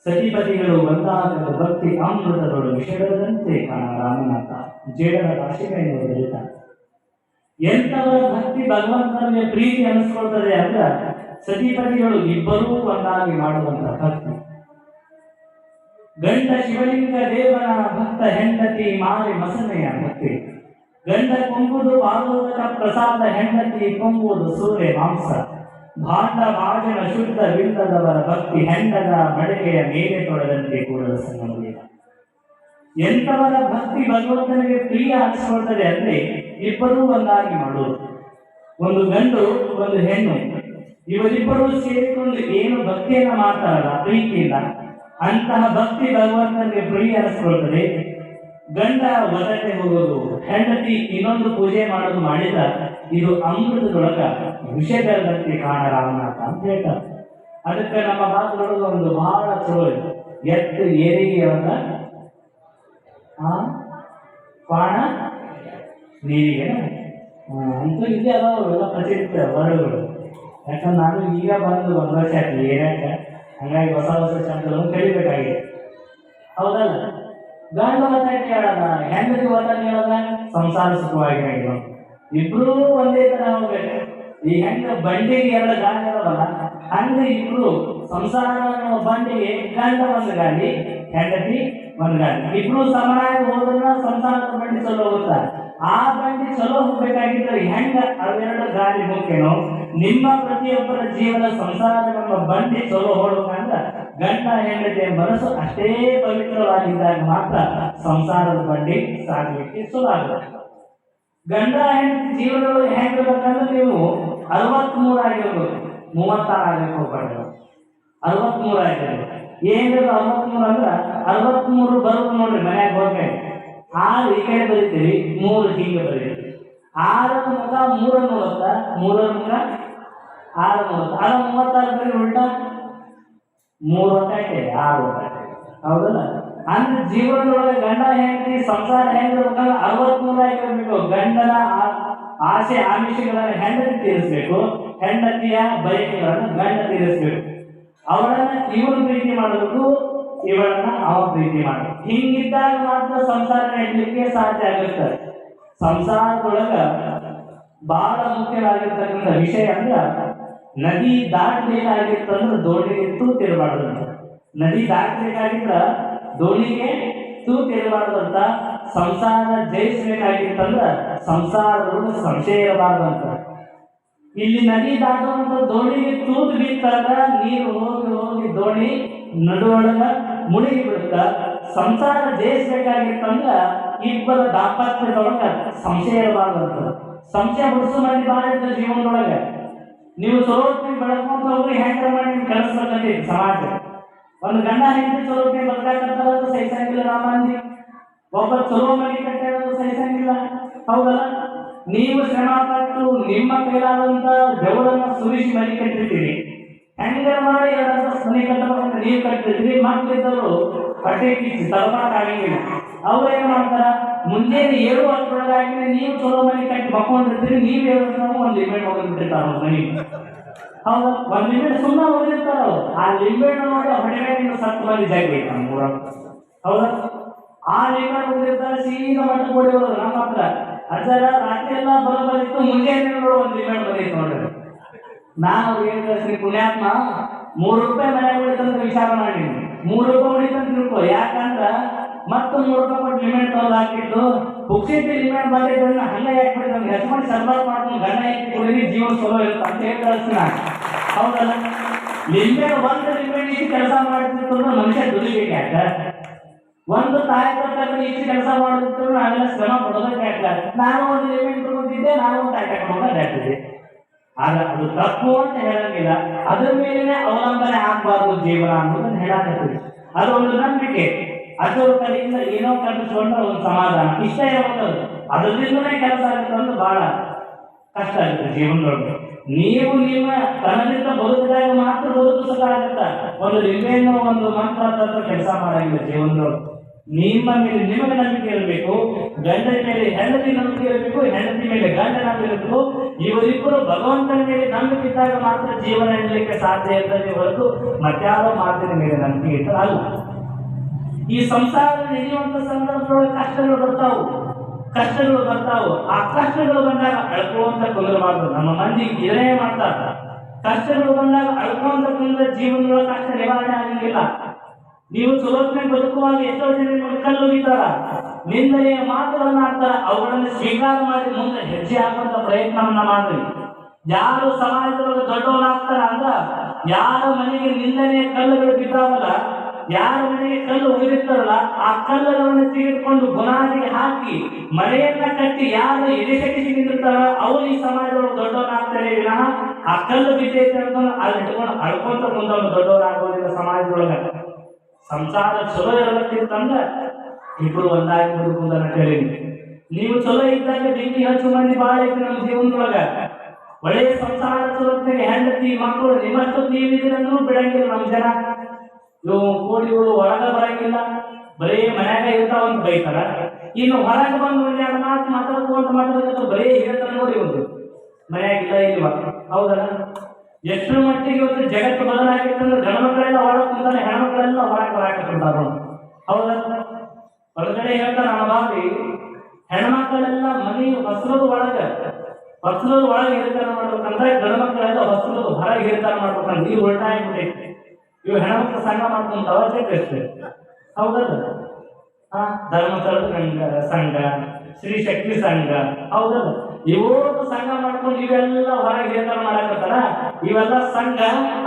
ಸತಿಪತಿಗಳು ಒಂದಾದ ಭಕ್ತಿ ಅಮೃತಗಳು ವಿಷಯದಂತೆ ಕಾಣ ರಾಮನಾಥ ಜೇಡರ ರಾಶಿಗಳನ್ನು ಬರೀತಾರೆ. ಎಂಥವರ ಭಕ್ತಿ ಭಗವಂತನಿಗೆ ಪ್ರೀತಿ ಅನಿಸ್ಕೊಳ್ತದೆ ಅಂದ್ರೆ ಸತಿಪತಿಗಳು ಇಬ್ಬರೂ ಒಂದಾಗಿ ಮಾಡುವಂತ ಭಕ್ತಿ. ಗಂಡ ಶಿವಲಿಂಗ ದೇವರ ಭಕ್ತ ಹೆಂಡತಿ ಮಾರಿ ಮಸನೆಯ ಭಕ್ತಿ. ಗಂಡ ಕೊಂಬುದು ಭಾಗವತ ಪ್ರಸಾದ, ಹೆಂಡತಿ ಕೊಂಬುದು ಸೂರ್ಯ ಮಾಂಸ. ಭಾಂಡ ಭಾಜನ ಶುದ್ಧ ಬಿಲ್ಲದವರ ಭಕ್ತಿ, ಹೆಂಡದ ಮಡಿಗೆಯ ಮೇಲೆ ತೊಳೆದಂತೆ ಕೂಡಲ ಸಂಗಮವಿಲ್ಲ. ಎಂಥವರ ಭಕ್ತಿ ಭಗವಂತನಿಗೆ ಪ್ರಿಯ ಅನಿಸ್ಕೊಳ್ತದೆ ಅಂದ್ರೆ ಇಬ್ಬರೂ ಒಂದಾಗಿ ಮಾಡೋದು. ಒಂದು ಗಂಡು ಒಂದು ಹೆಣ್ಣು, ಇವರಿಬ್ಬರೂ ಸೇರಿಕೊಂಡು ಏನು ಭಕ್ತಿಯನ್ನ ಮಾಡ್ತಾರಲ್ಲ ಪ್ರೀತಿಯಿಂದ, ಅಂತಹ ಭಕ್ತಿ ಭಗವಂತನಿಗೆ ಪ್ರಿಯ ಅನಿಸ್ಕೊಳ್ತದೆ. ಗಂಡ ಹೊರಟೆ ಹೋಗೋದು, ಹೆಂಡತಿ ಇನ್ನೊಂದು ಪೂಜೆ ಮಾಡೋದು ಮಾಡಿದ ಇದು ಅಮೃತದೊಳಗ ವಿಷಯದಲ್ಲಿ ಕಾಣ ರಾಮನಾಥ ಅಂತ ಹೇಳ್ತಾರೆ. ಅದಕ್ಕೆ ನಮ್ಮ ಭಾಗದೊಳಗೆ ಒಂದು ಬಹಳ ಚಲೋ ಇದೆ, ಎತ್ತು ಏರಿಗೆ ಪಾಣ ನೀರಿಗೆ ಅಂತೂ ಇದೆ ಅದಾವೆಲ್ಲ ಪ್ರಚಲಿತ ವರ್ಡ್ಗಳು. ಯಾಕಂದ್ರೆ ನಾನು ಈಗ ಬಂದು ಒಂದು ವರ್ಷ ಆಯ್ತು ಏರ್ಯಾಕ, ಹಂಗಾಗಿ ಹೊಸ ಹೊಸ ಶಬ್ದಗಳನ್ನು ಕಲಿಬೇಕಾಗಿದೆ. ಹೌದಲ್ಲ? ಗಂಡ ಒತ್ತಾಗಿ ಹೇಳದ, ಹೆಂಡತಿ ಒತ್ತಾಗಿ ಹೇಳದ, ಸಂಸಾರ ಸುಖವಾಗಿರಂಗಿಲ್ಲ. ಇಬ್ರು ಒಂದೇ ತರ ಹೋಗ್ಬೇಕು. ಈ ಹೆಂಗ ಬಂಡಿಗೆ ಎರಡು ಗಾಡಿ ಇರೋದಲ್ಲ, ಹಂಗೆ ಇಬ್ರು ಸಂಸಾರ ಬಂಡಿಗೆ ಗಂಡ ಒಂದು ಗಾಡಿ, ಹೆಂಡತಿ ಒಂದು ಗಾಡಿ, ಇಬ್ರು ಸಮಾನಾಗಿ ಹೋದ್ರ ಸಂಸಾರದ ಬಂಡಿ ಚಲೋ ಹೋಗ್ತಾ. ಆ ಬಂಡಿ ಚಲೋ ಹೋಗ್ಬೇಕಾಗಿದ್ರೆ ಹೆಂಗ ಅವೆರಡು ಗಾಡಿ ಮುಖ್ಯನೋ, ನಿಮ್ಮ ಪ್ರತಿಯೊಬ್ಬರ ಜೀವನ ಸಂಸಾರದ ನಮ್ಮ ಬಂಡಿ ಚಲೋ ಹೋಗ್ಬೇಕಂದ್ರ ಗಂಡ ಹೆಂಡತಿಯ ಮನಸ್ಸು ಅಷ್ಟೇ ಪವಿತ್ರವಾಗಿದ್ದಾಗ ಮಾತ್ರ ಸಂಸಾರದ ಬಂಡಿ ಸಾಗಲಿಕ್ಕೆ ಚಲೋ ಆಗುತ್ತೆ. ಗಂಡ ಹೆಂಡತಿ ಜೀವನದೊಳಗೆ ಹೆಂಗಿರ್ಬೇಕಂದ್ರೆ ನೀವು 63 ಆಗಿರ್ಬೇಕು, 36 ಆಗಕ್ಕೆ ಹೋಗ್ಬಾರ್ದು. 63 ಆಗಿರ್ಬೇಕು. ಏನಿಲ್ಲ 63 ಅಂದ್ರೆ 63 ಬರೋದು ನೋಡ್ರಿ ಮನ್ಯಾಗ ಹೋಗ್ಬೇಕು. 6 ಈ ಕಡೆ ಬರೀತೀವಿ, 3 ಹೀಗೆ ಬರೀತೀವಿ. 6 ಮುಖ 3 ನೋಡುತ್ತ, 3 ಮುಖ 6 ನೋಡುತ್ತ, ಅದ 36 ಬರೀ ಉಲ್ಟಾ 3 ಹೊತ್ತಾಯ್ತೆ 6 ಹೊತ್ತಾಯ್ತೆ. ಹೌದಲ್ಲ? ಅಂದ್ರೆ ಜೀವನದೊಳಗೆ ಗಂಡ ಹೆಂಡತಿ ಸಂಸಾರ ಹೆಂಗಿರ್ಬೇಕಂದ್ರೆ 63 ಆಗಿರ್ಬೇಕು. ಗಂಡನ ಆಸೆ ಆಮಿಷಗಳನ್ನು ಹೆಂಡತಿ ತೀರಿಸ್ಬೇಕು, ಹೆಂಡತಿಯ ಬಯಕೆಗಳನ್ನು ಗಂಡ ತೀರಿಸ್ಬೇಕು. ಅವಳನ್ನ ಇವನು ಪ್ರೀತಿ ಮಾಡಬೇಕು, ಇವಳನ್ನ ಅವನು ಪ್ರೀತಿ ಮಾಡಬೇಕು. ಹಿಂಗಿದ್ದಾಗ ಮಾತ್ರ ಸಂಸಾರ ನಡೆಯಲಿಕ್ಕೆ ಸಾಧ್ಯ ಆಗುತ್ತೆ. ಸಂಸಾರದೊಳಗ ಬಹಳ ಮುಖ್ಯವಾಗಿರ್ತಕ್ಕಂಥ ವಿಷಯ ಅಂದ್ರೆ ನದಿ ದಾಟಬೇಕಾಗಿತ್ತಂದ್ರೆ ದೋಣಿಗೆ ತೂತಿರಬಾರ್ದು ಅಂತ. ನದಿ ದಾಟಬೇಕಾಗಿದ್ರ ದೋಣಿಗೆ ತೂತಿರಬಾರ್ದು ಅಂತ. ಸಂಸಾರ ಜಯಿಸಬೇಕಾಗಿತ್ತಂದ್ರ ಸಂಸಾರದೊಳಗೆ ಸಂಶಯ ಇರಬಾರ್ದು ಅಂತ. ಇಲ್ಲಿ ನದಿ ದಾಟುವಂತ ದೋಣಿಗೆ ತೂತು ಬಿತ್ತಾಗ ನೀರು ಹೋಗಿ ಹೋಗಿ ದೋಣಿ ನಡುವೊಳಗ ಮುಳುಗಿ ಬಿಡುತ್ತ. ಸಂಸಾರ ಜಯಿಸಬೇಕಾಗಿತ್ತಂದ್ರ ಇಬ್ಬರ ದಾಂಪತ್ಯದೊಳಗ ಸಂಶಯ ಇರಬಾರ್ದು ಅಂತ. ಸಂಶಯ ಹುಡುಸು ಮಂದಿ ಬಾಳಿದ ಜೀವನದೊಳಗ ನೀವು ಚಲೋತ್ನಿ ಬೆಳಕೊಂತ ಹೋಗ್ರಿ ಹೆಂಗ ಮಾಡಿ ಕೆಲಸ ಬಂದಿದೆ ಸಮಾಜ. ಒಂದು ಗಂಡ ಹೆಂಡತಿ ಚಲೋತ್ನಿ ಬದಲಾಗತ್ತಾರ ಸಹಿಸಂಗಿಲ್ಲ ನಮ್ಮ ಮಂದಿ. ಒಬ್ಬ ಚಲೋ ಮನೆ ಕಟ್ಟೋದು ಸಹಿಸಂಗಿಲ್ಲ. ಹೌದಲ್ಲ? ನೀವು ಶ್ರಮ ಪಟ್ಟು ನಿಮ್ಮ ಕೈಲಾದಂತ ಬೆವರನ್ನ ಸುರಿಸಿ ಮನೆ ಕಟ್ಟಿರ್ತೀರಿ. ಹೆಂಗ ಮಾಡಿ ಎರಡ ಮನೆ ಕಟ್ಟಬೇಕಂತ ನೀವು ಕಟ್ಟಿರ್ತೀರಿ. ಮಕ್ಕಳಿದ್ದರು ಹೊಟ್ಟೆ ಕಿಚ್ಚಿ ತಲಮಾಟ ಆಗಿಲ್ಲ. ಅವ್ರು ಏನ್ ಮಾಡ್ತಾರ, ಮುಂಜಾನೆ 7:10 ನೀವು ಚಲೋ ಮನೆ ಕಟ್ಟಿ ಮಕ್ಕೊಂಡಿರ್ತೀರಿ. ನೀವು 7 ಒಂದು ಲಿಮಿಟ್ ಹೋಗಿರ್ತಾರ ಮನೆ. ಹೌದಾ? ಒಂದ್ ಲಿಮಿಟ್ ಸುಮ್ಮನೆ ಹೋಗಿರ್ತಾರ ಅವ್ರು. ಆ ಲಿಮಿಟ್ ನೋಡಿ ಹೊಟ್ಟೆ ಸತ್ತು ಮಂದಿ ಜಾಗ ಐತೆ ನಮ್ಮ ಊರಾಗ. ಹೌದಾ? ಆ ಲಿಮಿಟ್ ಹೋಗಿರ್ತಾರೆ ಸೀದಾ ಮಟ್ಟ ಕೊಡಿರೋರು ನಮ್ಮ ಹತ್ರ. ಅಜ್ಜರ ರಾತ್ರಿ ಎಲ್ಲ ಬರೋಬರಿತ್ತು, ಮುಂಜಾನೆ ನೋಡು ಒಂದು ಲಿಮಿಟ್ ಬಂದೈತೆ ನೋಡ್ರಿ. ನಾನು ಏನ್ ಕಳಿಸ್ರಿ ಪುಣ್ಯಾತ್ಮ, ₹3 ಮನೆ ಉಳಿತಂತ ವಿಚಾರ ಮಾಡಿ ₹3 ಉಳಿತಂತ ತಿಳ್ಕೊ. ಯಾಕಂದ್ರ ಮತ್ತೆ ₹3 ಕೊಟ್ಟು ಲಿಮಿಟ್ ತಂದು ಹಾಕಿದ್ದು ಹುಕ್ಸಿಟ್ಟು ಲಿಮಿಟ್ ಬಂದಿದ್ದ ಹಂಗ ಯಾಕೆ ನಮ್ಗೆ ಹೆಚ್ಕೊಂಡು ಸರ್ಬಾರ್ ಮಾಡ್ಕೊಂಡು ಗಂಡ ಹಾಕಿ ಕುಡಿದ್ರೆ ಜೀವನ ಚಲೋ ಇರುತ್ತೆ ಅಂತ ಹೇಳಿ ಕಳಿಸ್ತೀನಿ. ಹೌದಲ್ಲ? ಲಿಮಿಟ್ ಒಂದು ಲಿಮಿಟ್ ಇಷ್ಟು ಕೆಲಸ ಮಾಡ್ತಿತ್ತು ಮನುಷ್ಯ ದುಡಿಬೇಕು ಯಾಕ? ಒಂದು ತಾಯಿ ಕೊಟ್ಟರೆ ಇಷ್ಟು ಕೆಲಸ ಮಾಡುತ್ತಿದ್ರು ನಾವೆಲ್ಲ ಶ್ರಮ ಪಡೋದಕ್ಕೆ ಯಾಕ? ನಾನು ಒಂದು ಲಿಮಿಟ್ ತಗೊಂಡಿದ್ದೆ, ನಾನು ಒಂದು ತಾಯಿ ತಗೊಂಡು ಹಾಕ್ತಿದ್ದೆ. ಆದ್ರೆ ಅದು ತಪ್ಪು ಅಂತ ಹೇಳಂಗಿಲ್ಲ. ಅದ್ರ ಮೇಲೆ ಅವಲಂಬನೆ ಆಗ್ಬಾರ್ದು ಜೀವನ ಅನ್ನೋದನ್ನ ಹೇಳಾಕತ್ತೀವಿ. ಅದೊಂದು ನಂಬಿಕೆ. ಅದ್ರ ಕಡೆಯಿಂದ ಏನೋ ಕಲ್ಪಿಸ್ಕೊಂಡ್ರೆ ಒಂದು ಸಮಾಧಾನ ಇಷ್ಟ ಇರಬಹುದು. ಅದರಿಂದನೇ ಕೆಲಸ ಆಗುತ್ತೆ ಅಂದ್ರೆ ಬಹಳ ಕಷ್ಟ ಆಗುತ್ತೆ ಜೀವನದೊಳಗೆ. ನೀವು ನಿಮ್ಮ ತನದಿಂದ ಬದುಕಿದಾಗ ಮಾತ್ರ ಬದುಕಿಸಕ ಆಗುತ್ತ. ಒಂದು ಲಿಂಬೆಯನ್ನು ಒಂದು ಮಂತ್ರ ತಂತ್ರ ಕೆಲಸ ಮಾಡಂಗಿಲ್ಲ ಜೀವನದೊಳಗೆ. ನಿಮ್ಮ ಮೇಲೆ ನಿಮಗೆ ನಂಬಿಕೆ ಇರಬೇಕು, ಗಂಡನ ಮೇಲೆ ಹೆಂಡತಿ ನಂಬಿಕೆ ಇರಬೇಕು, ಹೆಂಡತಿ ಮೇಲೆ ಗಂಡ ನಂಬಿಕೆ ಇರಬೇಕು. ಇವರಿಬ್ಬರು ಭಗವಂತನ ಮೇಲೆ ನಂಬಿಕೆ ಇದ್ದಾಗ ಮಾತ್ರ ಜೀವನ ಇರಲಿಕ್ಕೆ ಸಾಧ್ಯ ಇರ್ತದೆ ಹೊರತು ಮತ್ಯಾವ ಮಾತಿನ ಮೇಲೆ ನಂಬಿಕೆ ಇಟ್ಟರೆ ಅಲ್ಲ. ಈ ಸಂಸಾರ ನಡೆಯುವಂತ ಸಂದರ್ಭದೊಳಗೆ ಕಷ್ಟಗಳು ಬರ್ತಾವು. ಆ ಕಷ್ಟಗಳು ಬಂದಾಗ ಅಳ್ಕೊಳ್ಳುವಂತ ಕುಂದ್ರಬಾರ್ದು. ನಮ್ಮ ಮಂದಿ ಇದನ್ನೇ ಮಾಡ್ತಾರ. ಕಷ್ಟಗಳು ಬಂದಾಗ ಅಳ್ಕೊಂತ ಕುಂದ್ರೆ ಜೀವನದೊಳಗೆ ಕಷ್ಟ ನಿವಾರಣೆ ಆಗಂಗಿಲ್ಲ. ನೀವು ಚಲೋತ್ನೆ ಬದುಕುವಾಗ ಎಷ್ಟೋ ಜನ ಕಲ್ಲುಗಿತಾರ, ನಿಂದನೆಯ ಮಾತುಗಳನ್ನ ಆಡ್ತಾರ. ಅವುಗಳನ್ನು ಸ್ವೀಕಾರ ಮಾಡಿ ಮುಂದೆ ಹೆಜ್ಜೆ ಹಾಕುವಂತ ಪ್ರಯತ್ನವನ್ನ ಮಾಡ್ರಿ. ಯಾರು ಸಮಾಜದೊಳಗೆ ದೊಡ್ಡವರಾಗ್ತಾರ ಅಂದ್ರ ಯಾರ ಮನೆಗೆ ನಿಂದನೆಯ ಕಲ್ಲುಗಳು ಬಿದ್ದಾವಲ್ಲ, ಯಾರ ಮನೆಗೆ ಕಲ್ಲು ಉಗಿದಿರ್ತಾರಲ್ಲ, ಆ ಕಲ್ಲುಗಳನ್ನು ತೆಗೆದುಕೊಂಡು ಬುನಾದಿಗೆ ಹಾಕಿ ಮನೆಯನ್ನ ಕಟ್ಟಿ ಯಾರು ಎದೆಕಟ್ಟಿಸಿ ನಿಂತಿರ್ತಾರ ಅವ್ರು ಈ ಸಮಾಜದೊಳಗೆ ದೊಡ್ಡವರಾಗ್ತಾರೆ ವಿನಃ ಆ ಕಲ್ಲು ಬಿದ್ದೈತೆ ಅಂತ ಅಲ್ಲಿ ಇಟ್ಕೊಂಡು ಅಳ್ಕೊಂತ ಮುಂದವನು ದೊಡ್ಡವರಾಗೋದಿಲ್ಲ ಸಮಾಜದೊಳಗ. ಸಂಸಾರ ಚಲೋ ಇರಬೇಕಿತ್ತಂದ್ರ ಇಬ್ಬರು ಒಂದಾಗಿ ಬದುಕುವುದನ್ನ ಕೇಳಿದ್ವಿ. ನೀವು ಚಲೋ ಇದ್ದಾಗ ಬೆಂಕಿ ಹಚ್ಚು ಮಂದಿ ಬಾಳ ಐತಿ ನಮ್ಮ ಜೀವನದೊಳಗ. ಒಳ್ಳೆಯ ಸಂಸಾರ ಚಲೋತ್ನಾಗ ಹೆಂಡತಿ ಮಕ್ಕಳು ನಿಮ್ಮಷ್ಟು ನೀವಿದ್ರಂದ್ರೂ ಬಿಡಂಗಿಲ್ಲ ನಮ್ಮ ಜನ. ಇವು ಕೋಳಿಗಳು ಒಳಗ ಬರಂಗಿಲ್ಲ, ಬರೀ ಮನ್ಯಾಗ ಇರ್ತಾವಂತ ಬೈತಾರ. ಇನ್ನು ಹೊರಗೆ ಬಂದು ಒಂದೆರಡು ಮಾತು ಮಾತಾಡ್ಕೊಂತ ಬರೀ ಹೇಳ್ತಾರ ನೋಡಿ ಒಂದು ಮನ್ಯಾಗಿಲ್ಲ ಇಲ್ವ. ಹೌದಲ್ಲ? ಎಷ್ಟು ಮಟ್ಟಿಗೆ ಇವತ್ತು ಜಗತ್ತು ಬದಲಾಗಿತ್ತಂದ್ರೆ ಗಣಮಕ್ಕಳೆಲ್ಲ ಒಳಗೆ ಕುಂತಾನೆ, ಹೆಣ್ಮಕ್ಳೆಲ್ಲ ಹೊರಗೆ ಬರಾಕಂತಾರ. ಹೌದಲ್ಲ? ಹೊರಗಡೆ ಹೇಳ್ತಾರ ನಮ್ಮ ಬಾವಿ, ಹೆಣ್ಮಕ್ಕಳೆಲ್ಲ ಮನೆ ಹೊಸಲದ ಒಳಗೆ ಇರ್ತಾರ ಮಾಡ್ಬೇಕಂದ್ರೆ ಗಣಮಕ್ಕಳೆಲ್ಲ ಹೊಸಲದ ಹೊರಗೆ ಇರ್ತಾರ ಮಾಡ್ಬೇಕಂದ್ರೆ ಈ ಉಲ್ಟಾ ಆಗ್ಬಿಟ್ಟೈತಿ. ಇವು ಹೆಣ್ಮಕ್ಳು ಸಂಘ ಮಾಡ್ಕೊಂತಾವ ಚೆಕ್ಕಷ್ಟೇ. ಹೌದಲ್ಲ? ಧರ್ಮಸ್ಥಳದ ಸಂಘ, ಶ್ರೀ ಶಕ್ತಿ ಸಂಘ, ಹೌದಲ್ಲ? ಇವತ್ತು ಸಂಘ ಮಾಡ್ಕೊಂಡು ಇವೆಲ್ಲ ಹೊರಗೆ ಹೇಳ್ತಾರ ಮಾಡಾಕತ್ತಾರ. ಇವೆಲ್ಲ ಸಂಘ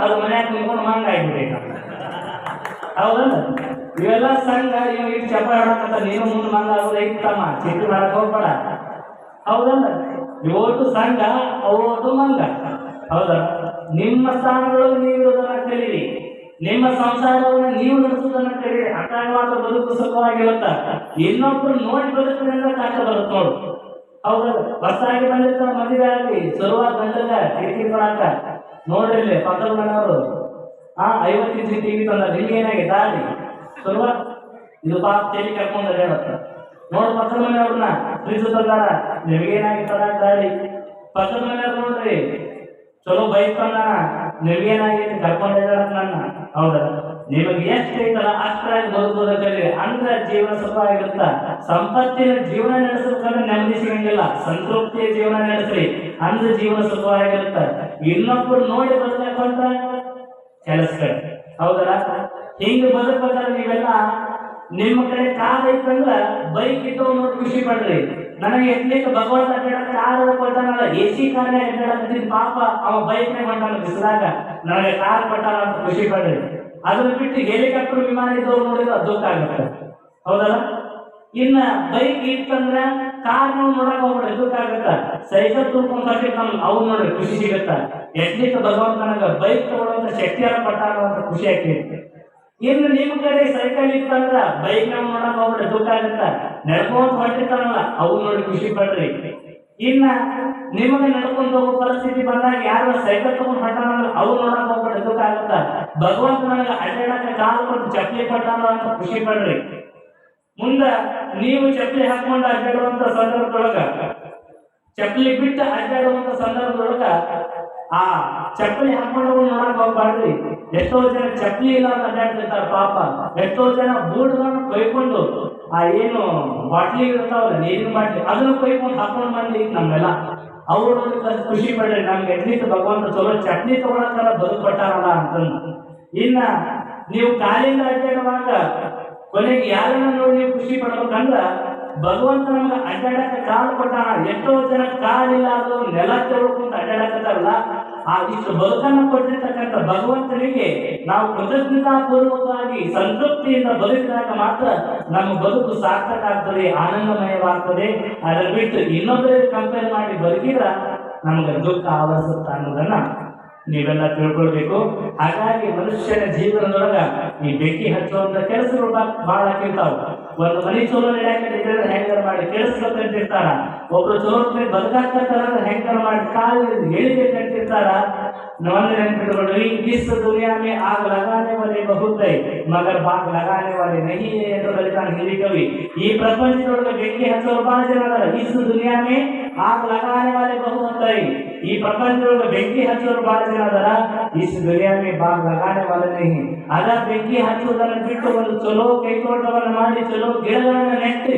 ಅದು ಮನ್ಯಾಗ ನಿಂತ್ಕೊಂಡು ಮಂಗ ಆಗ್ಬಿಟ್ಟೈತ. ಹೌದಲ್ಲ? ಇವೆಲ್ಲ ಸಂಘ ಇವ್ ಇಟ್ಟು ಚಪ್ಪ ಆಡಕತ್ತ, ನೀನು ಮುಂದೆ ಮಂಗ ಆಗೋದು ಐತಮ್ಮ, ಚಿಕ್ಕ ಮಾಡಕ್ ಹೋಗ್ಬೇಡ. ಹೌದಲ್ಲ? ಇವತ್ತು ಸಂಘ ಅವತ್ತು ಮಂಗ. ಹೌದಲ್ಲ? ನಿಮ್ಮ ಸ್ಥಾನದೊಳಗೆ ನೀವು ಇರೋದನ್ನ ಕಲೀರಿ, ನಿಮ್ಮ ಸಂಸಾರವನ್ನು ನೀವು ನಡೆಸೋದನ್ನ ಕಲೀರಿ. ಅಕಾರವಾದ ಬದುಕು ಸುಖವಾಗಿರುತ್ತ. ಇನ್ನೊಬ್ರು ನೋಡಿ ಬದುಕಿನಿಂದ ಕಷ್ಟ ಬರುತ್ತೆ ನೋಡು. ಹೌದಲ್ಲ? ಹೊಸಾಗಿ ಬಂದಿರ್ತಾರ ಮದುವೆ ಆಗಲಿ ಶುರುವಾದ ಬಂದಾಗ ಕಿಟಕಿ ಕೊಡಾಕ ನೋಡ್ರಿ ಪಕ್ಕದ ಮನೆಯವರು 50 ಇಂಚಿ ಟಿವಿ ತಂದ ನಿಮ್ಗೆ ಏನಾಗಿದೆ ದಾರಿ ಶುರುವಾತ್ ಇದು ಪಾಪ ಚೆಲ್ಲಿ ಕರ್ಕೊಂಡ ಹೇಳತ್ತ. ನೋಡ್ ಪಕ್ಕದ ಮನೆಯವ್ರನ್ನ ಫ್ರಿಜ್ ತಂದಾರ, ನಿಮ್ಗೇನಾಗಿತ್ತದ ದಾರಿ. ಪಕ್ಕದ ಮನೆಯವ್ರು ನೋಡ್ರಿ ಚಲೋ ಬೈಕ್ ತಂದ, ನಿಮ್ಗೇನಾಗೈತಿ ಕರ್ಕೊಂಡ ನನ್ನ. ಹೌದಲ್ಲ? ನಿಮಗೆ ಎಷ್ಟು ಐತಲ್ಲ ಅಷ್ಟಾಗಿ ಬದುಕೋದಕ್ಕಲ್ಲಿ ಅಂದ್ರೆ ಜೀವನ ಸುಖ ಆಗಿರುತ್ತ. ಸಂಪತ್ತಿನ ಜೀವನ ನಡೆಸಬೇಕಂದ್ರೆ ನೆಮ್ಮದಿ ಸಿಗಂಗಿಲ್ಲ. ಸಂತೃಪ್ತಿಯ ಜೀವನ ನಡೆಸ್ರಿ ಅಂದ್ರೆ ಜೀವನ ಸುಖವಾಗಿರುತ್ತ. ಇನ್ನೊಬ್ರು ನೋಡಿ ಬದಲಾಕೊಂಡ ಕೆಲಸಗಳು. ಹೌದಲ್ಲ? ಹಿಂಗ ಬದುಕ್ಬೇಕಾದ್ರೆ ನೀವೆಲ್ಲ ನಿಮ್ಮ ಕಡೆ ಕಾರ್ ಐತಂದ್ರ ಬೈಕ್ ಇದ್ದವ್ ನೋಡಿ ಖುಷಿ ಪಡ್ರಿ. ನನಗೆ ಎತ್ಲಿಕ್ಕೆ ಭಗವಂತ ಕಾರ್ ಕೊಟ್ಟಾನಲ್ಲ, AC ಕಾರ್ನ ಎದ್ದಾಡಕತ್ತಿದ್ ಪಾಪ ಅವ ಬೈಕ್ನಾಗ ಹೊಂಟಾನ ಬಿಸಿಲಾಗ, ನನಗೆ ಕಾರ್ ಕೊಟ್ಟಾನ ಅಂತ ಖುಷಿ ಪಡ್ರಿ. ಅದನ್ನ ಬಿಟ್ಟು ಹೆಲಿಕಾಪ್ಟರ್ ವಿಮಾನ ಇದ್ದವ್ರು ನೋಡಿದ್ರೆ ದುಃಖ ಆಗುತ್ತೆ. ಹೌದಲ್ಲ? ಇನ್ನ ಬೈಕ್ ಇತ್ತಂದ್ರ ಕಾರ್ ನಾವು ನೋಡಕ್ ಹೋಗ್ಬಿಡ್ರಿ ದುಃಖ ಆಗತ್ತ. ಸೈಕಲ್ ತುಳ್ಕೊಂಡ್ ಕಟ್ಟಿರ್ತಾನ ಅವ್ರು ನೋಡ್ರಿ ಖುಷಿ ಸಿಗತ್ತ. ಎಟ್ಲಿಕ್ಕೆ ಭಗವಂತನಾಗ ಬೈಕ್ ತಗೊಳ್ಳೋಂಥ ಶಕ್ತಿಯನ್ನು ಕೊಟ್ಟಾಗ ಅಂತ ಖುಷಿ ಆಗ್ತೈತಿ. ಇನ್ನು ನಿಮ್ ಕಡೆ ಸೈಕಲ್ ಇತ್ತಂದ್ರ ಬೈಕ್ ನಾವು ನೋಡಕ್ ಹೋಗ್ಬಿಟ್ರೆ ದುಃಖ ಆಗುತ್ತ, ನಡ್ಕೊಂತ ಹೊಟ್ಟಿರ್ತಾರಲ್ಲ ಅವು ನೋಡಿ ಖುಷಿ ಪಡ್ರಿ. ಇನ್ನ ನಿಮಗೆ ನಡ್ಕೊಂಡು ಹೋಗೋ ಪರಿಸ್ಥಿತಿ ಬಂದಾಗ ಯಾರು ಸೈಕಲ್ ತಗೊಂಡ್ ಹೊಟ್ಟಾನಲ್ಲ ಅವು ನೋಡಕ್ ಹೋಗ್ಬಿಟ್ರೆ ದುಃಖ ಆಗುತ್ತ. ಭಗವಂತ ನನಗ ಅಡ್ಡಾಡಕ್ಕೆ ಕಾಲು ಕೊಟ್ಟು ಚಪ್ಪಲಿ ಕೊಟ್ಟಾನ ಅಂತ ಖುಷಿ ಪಡ್ರಿ. ಮುಂದ ನೀವು ಚಪ್ಪಲಿ ಹಾಕೊಂಡು ಅಡ್ಡಾಡುವಂತ ಸಂದರ್ಭದೊಳಗ, ಚಪ್ಪಲಿ ಬಿಟ್ಟು ಅಡ್ಡಾಡುವಂತ ಸಂದರ್ಭದೊಳಗ ಆ ಚಪ್ಪಲಿ ಹಾಕೊಂಡು ನೋಡಕ್ ಹೋಗ್ಬಾರ್ದ್ರಿ. ಎಷ್ಟೋ ಜನ ಚಪ್ಪಲಿ ಇಲ್ಲ ಅಂತ ಅಡ್ಡಾಡ್ತಿರ್ತಾರ ಪಾಪ. ಎಷ್ಟೋ ಜನ ಬೂಟ್ಗಳನ್ನು ಕೊಯ್ಕೊಂಡು ಆ ಏನು ಬಾಟ್ಲಿ ಇರ್ತಾವಲ್ಲ ನೀರಿನ ಬಾಟ್ಲಿ ಅದನ್ನು ಕೊಯ್ಕೊಂಡು ಹಾಕೊಂಡು ಬಂದಿ ನಮ್ಮೆಲ್ಲ ಅವ್ರು ಖುಷಿ ಪಡ್ರಿ. ನಮ್ಗೆ ಎಟ್ಲೀಸ್ಟ್ ಭಗವಂತ ಚಲೋ ಚಟ್ನಿ ತಗೊಳಕ್ಕೆಲ್ಲ ಬದುಕು ಕೊಟ್ಟಾರಲ್ಲ ಅಂತಂದು. ಇನ್ನ ನೀವು ಕಾಲಿಂದ ಅಡ್ಡಾಡುವಾಗ ಕೊನೆಗೆ ಯಾರನ್ನ ನೋಡಿ ನೀವು ಖುಷಿ ಪಡ್ಬೇಕಂದ್ರ ಭಗವಂತ ನಮ್ಗೆ ಅಡ್ಡಾಡಕ್ಕೆ ಕಾಲು ಕೊಟ್ಟಾನ. ಎಷ್ಟೋ ಜನ ಕಾಲಿಲ್ಲ ಅದು ನೆಲ ತೆಗೆದುಕೊಂತ ಅಡ್ಡಾಡಕತ್ತಾರಲ್ಲ, ಆ ಇಷ್ಟು ಬದುಕನ್ನು ಕೊಟ್ಟಿರ್ತಕ್ಕಂಥ ಭಗವಂತನಿಗೆ ನಾವು ಕೃತಜ್ಞತಾಪೂರ್ವಕವಾಗಿ ಸಂತೃಪ್ತಿಯಿಂದ ಬದುಕಿದಾಗ ಮಾತ್ರ ನಮ್ಮ ಬದುಕು ಸಾರ್ಥಕ ಆಗ್ತದೆ, ಆನಂದಮಯವಾಗ್ತದೆ. ಅದನ್ನ ಬಿಟ್ಟು ಇನ್ನೊಬ್ಬರಿಗೆ ಕಂಪೇರ್ ಮಾಡಿ ಬದುಕಿದ್ರ ನಮ್ಗೆ ದುಃಖ ಆವರಿಸುತ್ತ ಅನ್ನೋದನ್ನ ನೀವೆಲ್ಲ ತಿಳ್ಕೊಳ್ಬೇಕು. ಹಾಗಾಗಿ ಮನುಷ್ಯನ ಜೀವನದೊಳಗ ಈ ಬೆಂಕಿ ಹಚ್ಚುವಂತ ಕೆಲಸಗಳು ಬಹಳ ಆಗಿರ್ತಾವ. ಒಂದು ಮನೆ ಚಲೋ ನಡೆಯಾಕಿದ್ರೆ ಹೆಂಗಾರ ಮಾಡಿ ಕೆಡಿಸ್ಬೇಕಂತಿರ್ತಾರ, ಒಬ್ರು ಚಲೋ ಬದುಕಾಕತ್ತಾರ ಹೆಂಗಾರ ಮಾಡಿ ಕಾಲು ಹೇಳಿಬೇಕಂತಿರ್ತಾರ. नॉन इस दुनिया में आग लगाने वाले बहुत है मगर बाग लगाने वाले नहीं है ಎಂದು ಬರೆದಾನ ಹಿರಿಯ ಕವಿ. ಈ ಪ್ರಪಂಚದೊಳಗೆ ಬೆಂಕಿ ಹಚ್ಚೋರು ಬಹಳ ಜನ ಅದಾರ. इस दुनिया में आग लगाने वाले बहुत है, ಈ ಪ್ರಪಂಚದೊಳಗೆ ಬೆಂಕಿ ಹಚ್ಚೋರು ಬಹಳ ಜನ ಅದಾರ. इस दुनिया में बाग लगाने वाले नहीं. ಅದ ಬೆಂಕಿ ಹಚ್ಚುವುದನ್ನು ಬಿಟ್ಟು ಒಂದು ಚಲೋ ಕೈತೋಟವನ್ನು ಮಾಡಿ ಚಲೋ ಗಿಡಗಳನ್ನು ನೆಟ್ಟು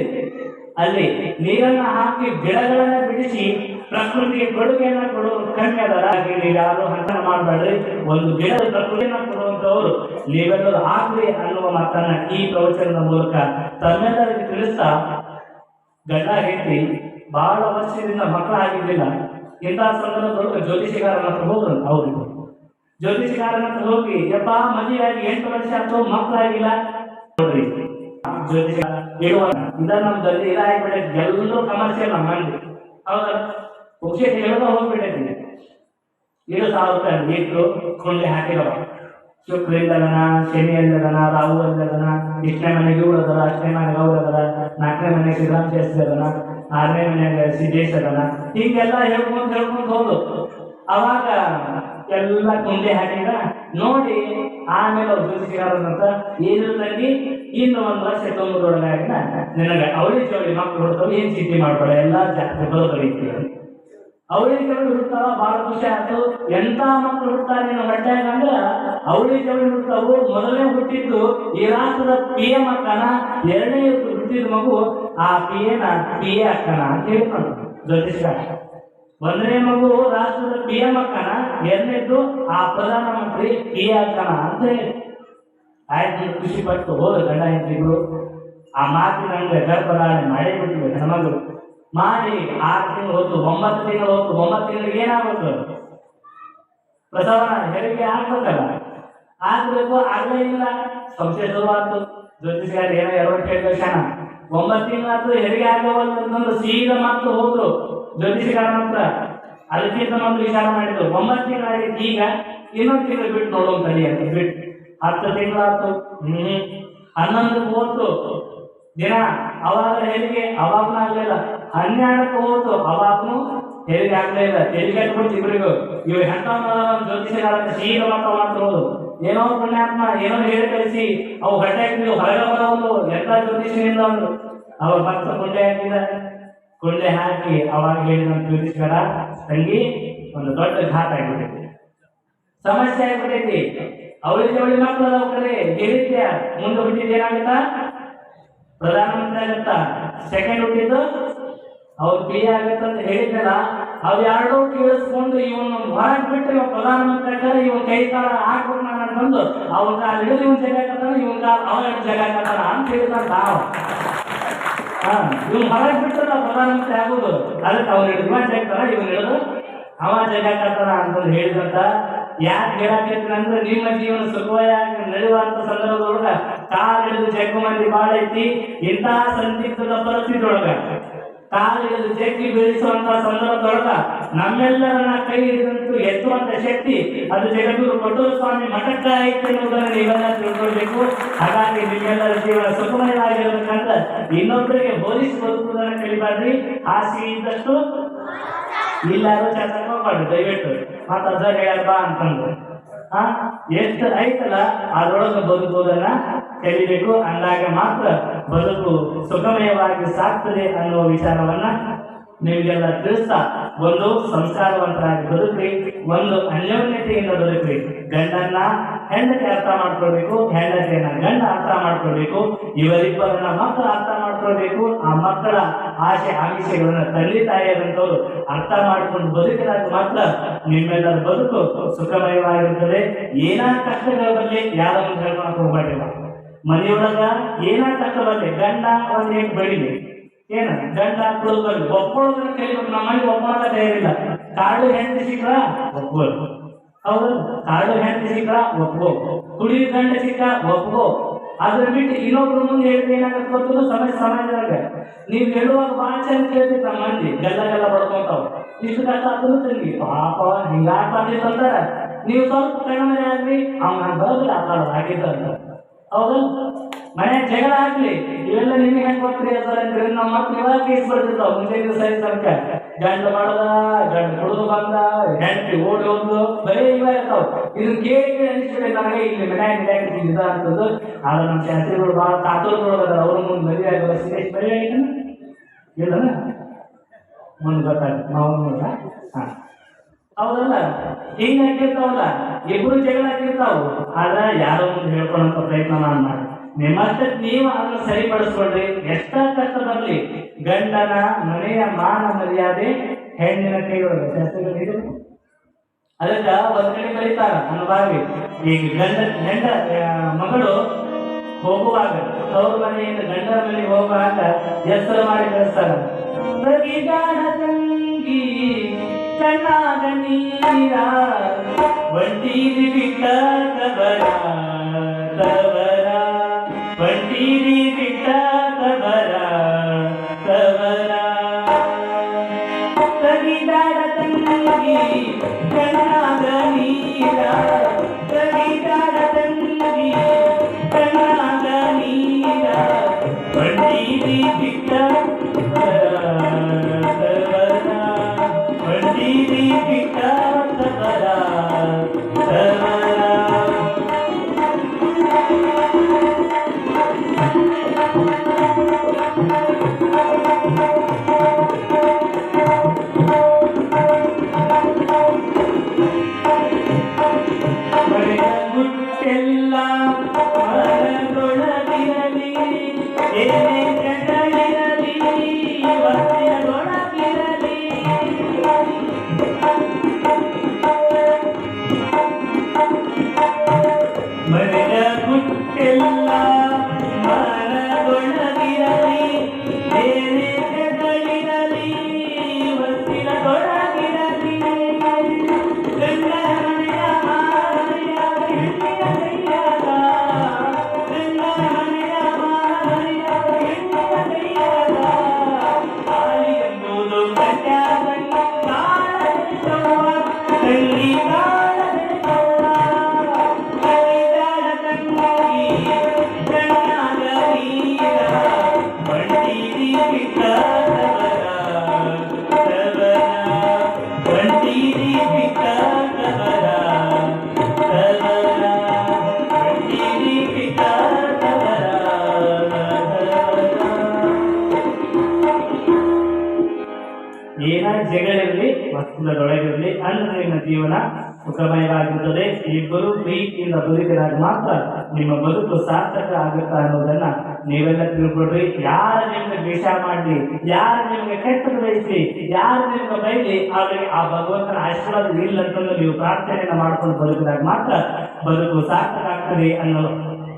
ಅಲ್ಲಿ ನೀರನ್ನ ಹಾಕಿ ಗಿಡಗಳನ್ನ ಬಿಡಿಸಿ ಪ್ರಕೃತಿಗೆ ಕೊಡುಗೆಯನ್ನ ಕೊಡುವುದು ಕಮ್ಮಿ ಅದರ. ನೀವು ಯಾರು ಹಂತ ಮಾಡಬೇಡ್ರಿ. ಒಂದು ಗಿಡದ ಪ್ರಕೃತಿಯನ್ನ ಕೊಡುವಂತವರು ನೀವೆಲ್ಲರೂ ಆಗ್ರಿ ಅನ್ನುವ ಮಾತನ್ನ ಈ ಪ್ರವಚನದ ಮೂಲಕ ತಮ್ಮೆಲ್ಲರಿಗೆ ತಿಳಿಸ್ತಾ, ಗಂಡ ಹೆಂಡತಿ ಬಹಳ ವರ್ಷದಿಂದ ಮಕ್ಕಳಾಗಿದ್ದಿಲ್ಲ. ಇಂತಹ ಸಂದರ್ಭದೊಳಗೆ ಜ್ಯೋತಿಷಿಗಾರನ ಹತ್ರ ಹೋದ್ರು. ಅವ್ರಿಗೆ ಜ್ಯೋತಿಷಿಗಾರನ ಹತ್ರ ಹೋಗಿ, ಯಪ್ಪ ಮದುವೆಯಾಗಿ 8 ವರ್ಷ ಆಯ್ತು ಮಕ್ಕಳಾಗಿಲ್ಲ ನೋಡ್ರಿ. ಜ್ಯೋತಿಷ ಇದ ನಮ್ದಲ್ಲಿ ಇದಾಗ್ಬಿಟ್ಟೆ, ಎಲ್ಲರೂ ಕಮರ್ಷಿಯಲ್ ಮಂದಿ ಹೌದಾ, ಪುಕ್ಷೆ ಹೇಳೋದ ಹೋಗ್ಬಿಟ್ಟೈತಿ. 7,000 ರೂಪಾಯಿ ಲೀಟ್ರು ಕೊಂಡೆ ಹಾಕಿದವ. ಶುಕ್ರ ಇಲ್ಲದನ, ಶನಿ ಅಲ್ಲದನ, ರಾಹು ಅಲ್ಲದನ, 2ನೇ ಮನೆಗೆ 7 ಅದರ, 8ನೇ ಮನೆಗೆ 9 ಅದರ, 4ನೇ ಮನೆಗೆ ಶ್ರೀರಾಮ್ ಶಾಸ್ತ್ರಿ ಅದನ, 6ನೇ ಮನೆಗೆ ಸಿದ್ದೇಶ್ ಅದನ, ಹಿಂಗೆಲ್ಲ ಹೇಳ್ಕೊಂತ ಹೋದು. ಅವಾಗ ಎಲ್ಲ ಕುಂಡೆ ಹಾಕಿದ ನೋಡಿ. ಆಮೇಲೆ ಅವ್ರು ಜ್ಯೋತಿಷಿಗಾರಂತ ಏನು ತಂಗಿ ಇನ್ನು 1 ವರ್ಷ ತೊಂಬರೊಳಗಾಗಿನ ನಿನಗೆ ಅವಳಿ ಜವಳಿ ಮಕ್ಕಳು ಹುಡ್ತಾವ, ಏನ್ ಚಿಂತೆ ಮಾಡ್ಬೇಡ, ಎಲ್ಲ ಜಾಸ್ತಿ ಬರೋಬರೀತಿ. ಅವಳಿ ಜವಳಿ ಹುಡ್ತಾವ, ಬಹಳ ಖುಷಿ ಆಯ್ತು. ಎಂತ ಮಕ್ಕಳು ಹುಡ್ತಾರೆ ನಿನ್ನ ಹೊಟ್ಟೆಯಾಗ ಅಂದ್ರ ಅವಳಿ ಜವಳಿ ಹುಡ್ತಾವು. ಮೊದಲನೇ ಹುಟ್ಟಿದ್ದು ಈ ರಾಷ್ಟ್ರದ PM ಅಕ್ಕನ, 2ನೇ ಹುಟ್ಟಿದ ಮಗು ಆ PA ಅಕ್ಕನ ಅಂತ ಹೇಳ್ಕೊಂಡು ಜ್ಯೋತಿಷಿಗಾರ. 1ನೇ ಮಗು ರಾಷ್ಟ್ರದ PM ಅಕ್ಕನ, 2ನೇದ್ದು ಆ ಪ್ರಧಾನಮಂತ್ರಿ PA ಅಕ್ಕನ ಅಂತ ಹೇಳಿ ಆಯ್ತು. ಖುಷಿ ಪಟ್ಟು ಹೋದ ಗಂಡ ಹೆಂಡತಿಗಳು. ಆ ಮಾತಿನಂಗೆ ಗರ್ಭಧಾರಣೆ ಮಾಡೇ ಬಿಟ್ಟಿವೆ ಹೆಣ್ಮಗಳು. ಮಾಡಿ 6 ತಿಂಗಳು ಹೋಯ್ತು, 9 ತಿಂಗಳು ಹೋಯ್ತು. 9 ತಿಂಗಳಿಗೆ ಏನಾಗ್ಬೇಕು, ಪ್ರಸವ ಹೆರಿಗೆ ಆಗ್ಬೇಕಲ್ಲ, ಆಗ್ಬೇಕು. ಆಗಲೇ ಇಲ್ಲ, ಸಂಶಯ ಶುರುವಾಯ್ತು. ಜ್ಯೋತಿಷಿಗಾರ ಏನೋ 2 ಕೇಳಿದ 9 ತಿಂಗಳಾಯ್ತು, ಹೆರಿಗೆ ಆಗವಲ್ತಂದು ಸೀದಾ ಮತ್ತು ಹೋದ್ರು ಜ್ಯೋತಿಷಿಗಾರ ಹತ್ರ. ಅದಕ್ಕಿಂತ ಮೊದಲು ವಿಚಾರ ಮಾಡಿದ್ರು, 9 ತಿಂಗಳಾಗಿತ್ತು, ಈಗ ಇನ್ನೊಂದು ತಿಂಗಳು ಬಿಟ್ಟು ನೋಡೋನ್ ತಡಿ ಅಂತ ಬಿಟ್ಟು 10 ತಿಂಗಳಾಯ್ತು. 11ಕ್ಕೆ ಹೋಯ್ತು ದಿನ, ಅವಾಗ ಹೆರಿಗೆ ಅವಾಗ್ನೂ ಆಗ್ಲಿಲ್ಲ. 12ಕ್ಕೆ ಹೋಯ್ತು, ಅವಾಗ್ನೂ ಹೆರಿಗೆ ಆಗ್ಲೇ ಇಲ್ಲ. ಹೆರಿಗೆ ಹಾಕ್ಬಿಟ್ಟು ಇಬ್ಬರಿಗೂ ಇವ್ ಹೆಂತ ಜ್ಯೋತಿಷಿಗಾರ ಸೀದಾ ಮಾತ್ರ ಹೋದು. ಏನೋ ಪುಣ್ಯಾತ್ಮ ಏನೋ ಹೇಳಿ ಕಳಿಸಿ ಅವು ಗಟ್ಟೆ ಹಾಕಿದ್ವು, ಹೊರಗೆ ಬರೋದು ಎಂತ ಜ್ಯೋತಿಷಿನಿಂದ ಅಂದ್ರು. ಅವಾಗ ಮತ್ತೆ ಕೊಂಡೆ ಹಾಕಿದ. ಕೊಂಡೆ ಹಾಕಿ ಅವಾಗ ಹೇಳಿದ ಜ್ಯೋತಿಷಿಗಾರ, ತಂಗಿ ಒಂದು ದೊಡ್ಡ ಘಾತ ಆಗಿಬಿಟ್ಟೈತಿ, ಸಮಸ್ಯೆ ಆಗ್ಬಿಟ್ಟೈತಿ. ಅವಳಿ ಮಕ್ಕಳು ಅದಾವ ಕಡೆ ಹೇಳಿದ್ಯ, ಮುಂದೆ ಹುಟ್ಟಿದ್ ಏನಾಗುತ್ತಾ, ಪ್ರಧಾನಮಂತ್ರಿ ಆಗತ್ತ. ಸೆಕೆಂಡ್ ಹುಟ್ಟಿದ್ದು ಅವ್ರು PA ಆಗತ್ತಂತ ಹೇಳಿದ್ದಲ್ಲ. ಅವ್ 2 ಕೇಳಿಸ್ಕೊಂಡು ಇವನು ಹೊರಗೆ ಬಿಟ್ಟು ಇವ ಪ್ರಧಾನಮಂತ್ರಿ ಆಗ್ತಾರೆ, ಇವನ್ ಕೈ ಕಾಲ ಹಾಕ್ಬೇಕು ನಾನು ಅಂತಂದು ಅವನ ಕಾಲ ಹಿಡಿದು ಇವನ್ ಜಾಗ ಹಾಕತ್ತಾನ, ಇವನ್ ಕಾಲ ಅವನ ಜಾಗ ಹಾಕತ್ತಾನ ಅಂತ ಹೇಳ್ತಾರ ತಾವ. ಇವನ್ ಹೊರಗೆ ಬಿಟ್ಟಲ್ಲ ಪ್ರಧಾನಮಂತ್ರಿ ಆಗೋದು, ಅದಕ್ಕೆ ಅವ್ನು ಹಿಡಿದು ಇವ ಜಾಗ್ತಾರ, ಇವನ್ ಹಿಡಿದು ಅವ ಜಾಗ ಹಾಕತ್ತಾನ ಅಂತಂದು ಹೇಳಿದಂತ. ಯಾಕೆ ಹೇಳಾಕೈತಿ ಅಂದ್ರೆ ನಿಮ್ಮ ಜೀವನ ಸುಖವಾಗಿ ನಡೆಯುವಂತ ಸಂದರ್ಭದೊಳಗ ಕಾಲು ಹಿಡಿದು ಜಗ್ಗು ಮಂದಿ ಬಾಳ ಐತಿ. ಇಂತಹ ಸಂದಿಗ್ಧದ ಪರಿಸ್ಥಿತಿ ಒಳಗ ಕಾಲಿನಲ್ಲಿ ಜಗ್ಗಿ ಬೀಳಿಸುವಂತ ಸಂದರ್ಭದೊಳಗ ನಮ್ಮೆಲ್ಲರನ್ನ ಕೈ ಹಿಡಿದಂತೂ ಎತ್ತುವಂತ ಶಕ್ತಿ ಅದು ಜಗದ್ಗುರು ಕೊಟ್ಟೂರು ಸ್ವಾಮಿ ಮಠಕ್ಕ ಐತೆ ಎನ್ನುವುದನ್ನು ನೀವೆಲ್ಲ ತಿಳ್ಕೊಳ್ಬೇಕು. ಹಾಗಾಗಿ ನಿಮ್ಮೆಲ್ಲರ ಜೀವನ ಸುಖಮಯವಾಗಿರಬೇಕಂದ್ರೆ ಇನ್ನೊಬ್ಬರಿಗೆ ಹೋಲಿಸಿ ಬದುಕುವುದನ್ನು ಕಲಿಬಾರ್ರಿ. ಹಾಸಿಗೆ ಇದ್ದಷ್ಟು ಇಲ್ಲಾದ್ರೂ ಚೆನ್ನಾಗಿ ಹೋಗ್ಬಾರ್ದು ದಯವಿಟ್ಟು. ಮತ್ತ ಅದ ಹೇಳ್ಬಾ ಅಂತಂದ್ರು ಎಷ್ಟು ಐತಲ್ಲ ಅದ್ರೊಳಗೆ ಬದುಕುವುದನ್ನ ಕಲಿಬೇಕು. ಅಂದಾಗ ಮಾತ್ರ ಬದುಕು ಸುಖಮಯವಾಗಿ ಸಾಗ್ತದೆ ಅನ್ನುವ ವಿಚಾರವನ್ನ ನಿಮಗೆಲ್ಲ ತಿಳಿಸ್ತಾ ಒಂದು ಸಂಸ್ಕಾರವಂತರಾಗಿ ಬದುಕ್ರಿ, ಒಂದು ಅನ್ಯೋನ್ಯತೆಯಿಂದ ಬದುಕ್ರಿ. ಗಂಡನ್ನ ಹೆಂಡತಿ ಅರ್ಥ ಮಾಡ್ಕೊಳ್ಬೇಕು, ಹೆಂಡತಿಯನ್ನ ಗಂಡ ಅರ್ಥ ಮಾಡ್ಕೊಳ್ಬೇಕು, ಇವರಿಬ್ಬರನ್ನ ಮಕ್ಕಳು ಅರ್ಥ ಮಾಡ್ಕೊಳ್ಬೇಕು. ಆ ಮಕ್ಕಳ ಆಸೆ ಆಮಿಷೆಗಳನ್ನ ತಂದೆ ತಾಯಿಯಾದಂಥವ್ರು ಅರ್ಥ ಮಾಡ್ಕೊಂಡು ಬದುಕಿದಾಗ ಮಾತ್ರ ನಿಮ್ಮೆಲ್ಲರ ಬದುಕು ಸುಖಮಯವಾಗಿರುತ್ತದೆ. ಏನಾ ಕಷ್ಟಗಳ ಬಗ್ಗೆ ಯಾರನ್ನು ಹೇಳ್ಕೊಳಕ್ ಹೋಗ್ಬೇಡಿಲ್ಲ. ಮನೆಯೊಳಗ ಏನಾ ಕಷ್ಟ ಬರಲಿ, ಗಂಡ ಒಂದ್ ಏನ್ ಬೆಳಿಲಿ, ಏನ ಗಂಡ ಕುಳಿದ್ಬರ್ಲಿ, ಒಪ್ಕೊಳ್ಳೋದನ್ನ ಕಲಿಬೇಕು. ನಮ್ಮ ಮನೆಗೆ ಒಪ್ಪೋದ ತಯಾರಿಲ್ಲ. ಕಾಡು ಹೆಂಡತಿ ಸಿಕ್ಕ್ರ ಒಪ್ಬೋದು, ಹೌದು, ಕಾಡು ಹೆಂಡತಿ ಸಿಕ್ಕ್ರ ಒಪ್ಕೋ, ಕುಡಿ ಗಂಡ ಸಿಕ್ಕ ಒಪ್ಕೋ. ಅದ್ರ ಬಿಟ್ಟು ಇನ್ನೊಬ್ರು ಮುಂದೆ ಹೇಳಿದ್ರೆ ಏನಾಗತ್ತೆ ಗೊತ್ತದ? ಸಮಾಜದಾಗ ನೀವು ಹೇಳುವಾಗ ಬಹಳ ಚಂದ ಕೇಳ್ತೀವಿ. ನಮ್ಮ ಮಂದಿ ಗಲ್ಲ ಬಡ್ಕೊಂತಾವ, ಇಷ್ಟು ಕಷ್ಟ ಅದನ್ನು ತಂಗಿ ಪಾಪ ಹಿಂಗಾಗ್ಬಾರ್ದಿತ್ತು. ನೀವು ಸ್ವಲ್ಪ ಕಡಿಮೆ ಆಗ್ಲಿ, ಅವ್ನ ಬರೋದಿಲ್ಲ ಆಟ ಆಗಿದ್ದ ಅಂತ, ಹೌದು. ಮನೆ ಜಗಳ ಆಗ್ಲಿ, ಇವೆಲ್ಲ ನಿಮಗೆ ಹೆಂಗ್ ಗೊತ್ತ್ರಿ ಅಂದ್ರೆ ನಮ್ಮ ಮಕ್ಳು ಇವಾಗ ಕೇಸ್ ಬರ್ತಿರ್ತಾವ. ಮುಂಚೆ ದಿವಸ ತನಕ ಗಂಡ ಮಾಡದ, ಗಂಡ ಕುಡಿದು ಬಂದ, ಹೆಂಡತಿ ಓಡಿ ಹೋದ್ಲು, ಬರೀ ಇವ ಇರ್ತಾವ. ಇದನ್ನ ಕೇಳಿ ಅನಿಸ್ಬಿಟ್ಟೆ ನನಗೆ ಇಲ್ಲಿ ಮನೆ ಇದ ಅಂತದ್ದು. ಆದ್ರೆ ನಮ್ಮ ಶಾಸ್ತ್ರಿಗಳು ಬಹಳ ಕಾತೋರ್ದೊಳಗದ. ಅವ್ರ ಮುಂದೆ ಮದುವೆ ಆಗಲ್ಲ, ಸಿನೇಶ್ ಮದುವೆ ಆಯ್ತಾನ ಇಲ್ಲನ ಮುಂದೆ ಗೊತ್ತಾಗುತ್ತೆ ನಾವು ಹೌದಲ್ಲ. ಹಿಂಗ ಆಗಿರ್ತಾವಲ್ಲ, ಇಬ್ರು ಜಗಳ ಆಗಿರ್ತಾವು. ಆದ್ರೆ ಯಾರೋ ಮುಂದೆ ಹೇಳ್ಕೊಳ್ಳೋಂಥ ಪ್ರಯತ್ನ ನಾನು ಮಾಡಿ ನಿಮ್ಮಷ್ಟಕ್ಕೆ ನೀವು ಅದನ್ನು ಸರಿಪಡಿಸ್ಕೊಳ್ರಿ. ಎಷ್ಟ ಕಷ್ಟ ಬರಲಿ, ಗಂಡನ ಮನೆಯ ಮಾನ ಮರ್ಯಾದೆ ಹೆಣ್ಣಿನ ಕೈಯೊಳಗೆ ಶಾಸ್ತ್ರಗಳು. ಅದಕ್ಕ ಒಂದ್ ಕಡೆ ಬರೀತಾರ ಅನ್ನವಾಗಿ, ಈಗ ಹೆಂಡ ಮಗಳು ಹೋಗುವಾಗ ತವ್ರ ಮನೆಯಿಂದ ಗಂಡನ ಮನೆಗೆ ಹೋಗುವಾಗ ಹೆಸರು ಮಾಡಿ ಕಳಿಸ್ತಾರ. ತಂಗಿ ಕಣ್ಣಾಗ ನೀರ ಒಂಟೀರಿ ಬಿಟ್ಟ ತವರ ತವರ, ಒಂಟೀರಿ ಬಿಟ್ಟ ತವರ ತವರ, ತಗಿದಾಡ ತಂಗಿ ಕಣ್ಣಾಗ ನೀರ, ತಗಿದಾಡ ತಂಗಿ ಕಣ್ಣಾಗ ನೀರ, ಒಂಟೀರಿ ಬಿಟ್ಟ ತವರ ತವರ, ಒಂಟೀರಿ ಬಿಟ್ಟ ತವರ ತವರ. ಗುಟ್ಟೆಲ್ಲ ಮರದೊಳಗಿರಲಿ, ಏನೇ ಕೆಡಲಿರಲಿ, ವಸ್ತಿನೊಳಗಿರಲಿ, ಮರದ ಗುಟ್ಟೆಲ್ಲ ಮರದೊಳಗಿರಲಿ, ಏನೇ ಕೆಡಲಿರಲಿ, ವಸ್ತಿನೊಳಗಿರಲಿ, ಗಂಡ ಮನೆಯ ಮಾರಿಯಾದ ಹೆಣ್ಣಿನ ಕೈಯಾಗ, ಗಂಡ ಮನೆಯ ಮಾರಿಯಾದ ಹೆಣ್ಣಿನ ಕೈಯಾಗ, ತಾಳಿ ಎಂಬುದು ಗಂಡ್ಯಾದಂಗ ಕಾಳದೆತ್ತವ್ವ, ತಂಗಿ ಕಾಳದೆತ್ತವ್ವ, ಕೈದಾಡ ತಂಗಿ ಕಣ್ಣಾಗ ನೀರ, ಒಂಟೀರಿ ಬಿಟ್ಟ ತವರ ತವರ, ಒಂಟೀರಿ ಬಿಟ್ಟ ತವರ ತವರ, ಒಂಟೀರಿ ಬಿಟ್ಟ ತವರ ತವರ. ಏನ ಜಗಳಿರಲಿ, ವಸ್ತುದೊಳಗಿರಲಿ, ಅಂದ್ರೆ ನಿಮ್ಮ ಜೀವನ ಸುಖಮಯವಾಗಿರುತ್ತದೆ. ಇಬ್ಬರು ಪ್ರೀತಿಯಿಂದ ಬದುಕಿದಾಗ ಮಾತ್ರ ನಿಮ್ಮ ಬದುಕು ಸಾರ್ಥಕ ಆಗುತ್ತಾ ಅನ್ನೋದನ್ನ ನೀವೆಲ್ಲ ತಿಳ್ಕೊಳ್ರಿ. ಯಾರು ನಿಮ್ಗೆ ದ್ವೇಷ ಮಾಡ್ಲಿ, ಯಾರು ನಿಮ್ಗೆ ಕೆಟ್ಟದ್ದು ಬಯಸ್ಲಿ, ಯಾರು ನಿಮ್ಗೆ ಬೈಲಿ, ಅವ್ರಿಗೆ ಆ ಭಗವಂತನ ಆಶೀರ್ವಾದ ಇಲ್ಲ ಅಂತಂದು ನೀವು ಪ್ರಾರ್ಥನೆಯನ್ನ ಮಾಡ್ಕೊಂಡು ಬದುಕಿದಾಗ ಮಾತ್ರ ಬದುಕು ಸಾರ್ಥಕ ಆಗ್ತದೆ ಅನ್ನೋ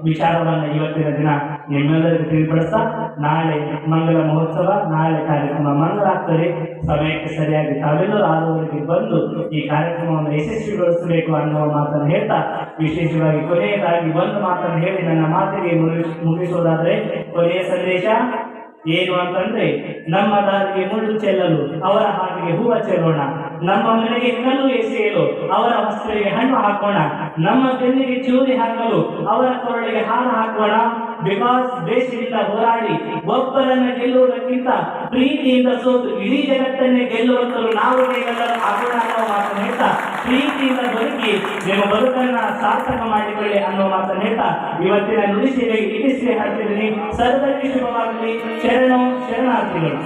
ವಿಚಾರವನ್ನ ಇವತ್ತಿನ ದಿನ ನಿಮ್ಮೆಲ್ಲರಿಗೂ ತಿಳಿಪಡಿಸ್ತಾ, ನಾಳೆ ಮಂಗಲ ಮಹೋತ್ಸವ, ನಾಳೆ ಕಾರ್ಯಕ್ರಮ ಮಂಗಲ ಆಗ್ತದೆ. ಸಮಯಕ್ಕೆ ಸರಿಯಾಗಿ ತಾವೆಲ್ಲರೂ ಆದವರಿಗೆ ಬಂದು ಈ ಕಾರ್ಯಕ್ರಮವನ್ನು ಯಶಸ್ವಿಗೊಳಿಸಬೇಕು ಅನ್ನುವ ಮಾತನ್ನು ಹೇಳ್ತಾ, ವಿಶೇಷವಾಗಿ ಕೊನೆಯದಾಗಿ ಒಂದು ಮಾತನ್ನು ಹೇಳಿ ನನ್ನ ಮಾತಿಗೆ ಮುಗಿಸುವುದಾದರೆ, ಕೊನೆಯ ಸಂದೇಶ ಏನು ಅಂತಂದ್ರೆ, ನಮ್ಮ ದಾರಿಗೆ ಮುಳ್ಳು ಚೆಲ್ಲಲು ಅವರ ಹಾದಿಗೆ ಹೂವ ಚೆಲ್ಲೋಣ, ನಮ್ಮ ಮನೆಗೆ ಕಲ್ಲು ಎಸೆಯಲು ಅವರ ವಸ್ತ್ರಿಗೆ ಹಣ್ಣು ಹಾಕೋಣ, ನಮ್ಮ ಬೆನ್ನಿಗೆ ಚೂರಿ ಹಾಕಲು ಅವರ ಕೊರಳಿಗೆ ಹಾರ ಹಾಕೋಣ. ಬಿಕಾಸ್ ದೇಶದಿಂದ ಹೋರಾಡಿ ಒಬ್ಬರನ್ನ ಗೆಲ್ಲುವುದಕ್ಕಿಂತ ಪ್ರೀತಿಯಿಂದ ಸೋತು ಇಡೀ ಜಗತ್ತನ್ನೇ ಗೆಲ್ಲುವಂತರು ನಾವು ಹೇಗೆಲ್ಲರೂ ಆಗೋಣ ಅನ್ನೋ ಮಾತನ್ನು ಹೇಳ್ತಾ, ಪ್ರೀತಿಯಿಂದ ಬದುಕಿ ನಿಮ್ಮ ಬದುಕನ್ನ ಸಾರ್ಥಕ ಮಾಡಿಕೊಳ್ಳಿ ಅನ್ನೋ ಮಾತನ್ನು ಹೇಳ್ತಾ ಇವತ್ತಿನ ನುಡಿಸಿಗೆ ಇತಿಶ್ರೀ ಹಾಡ್ತಿದ್ದೀನಿ. ಸರ್ವರಿಗೆ ಶುಭವಾಗಲಿ. ಶರಣೋ ಶರಣಾರ್ಥಿಗಳು.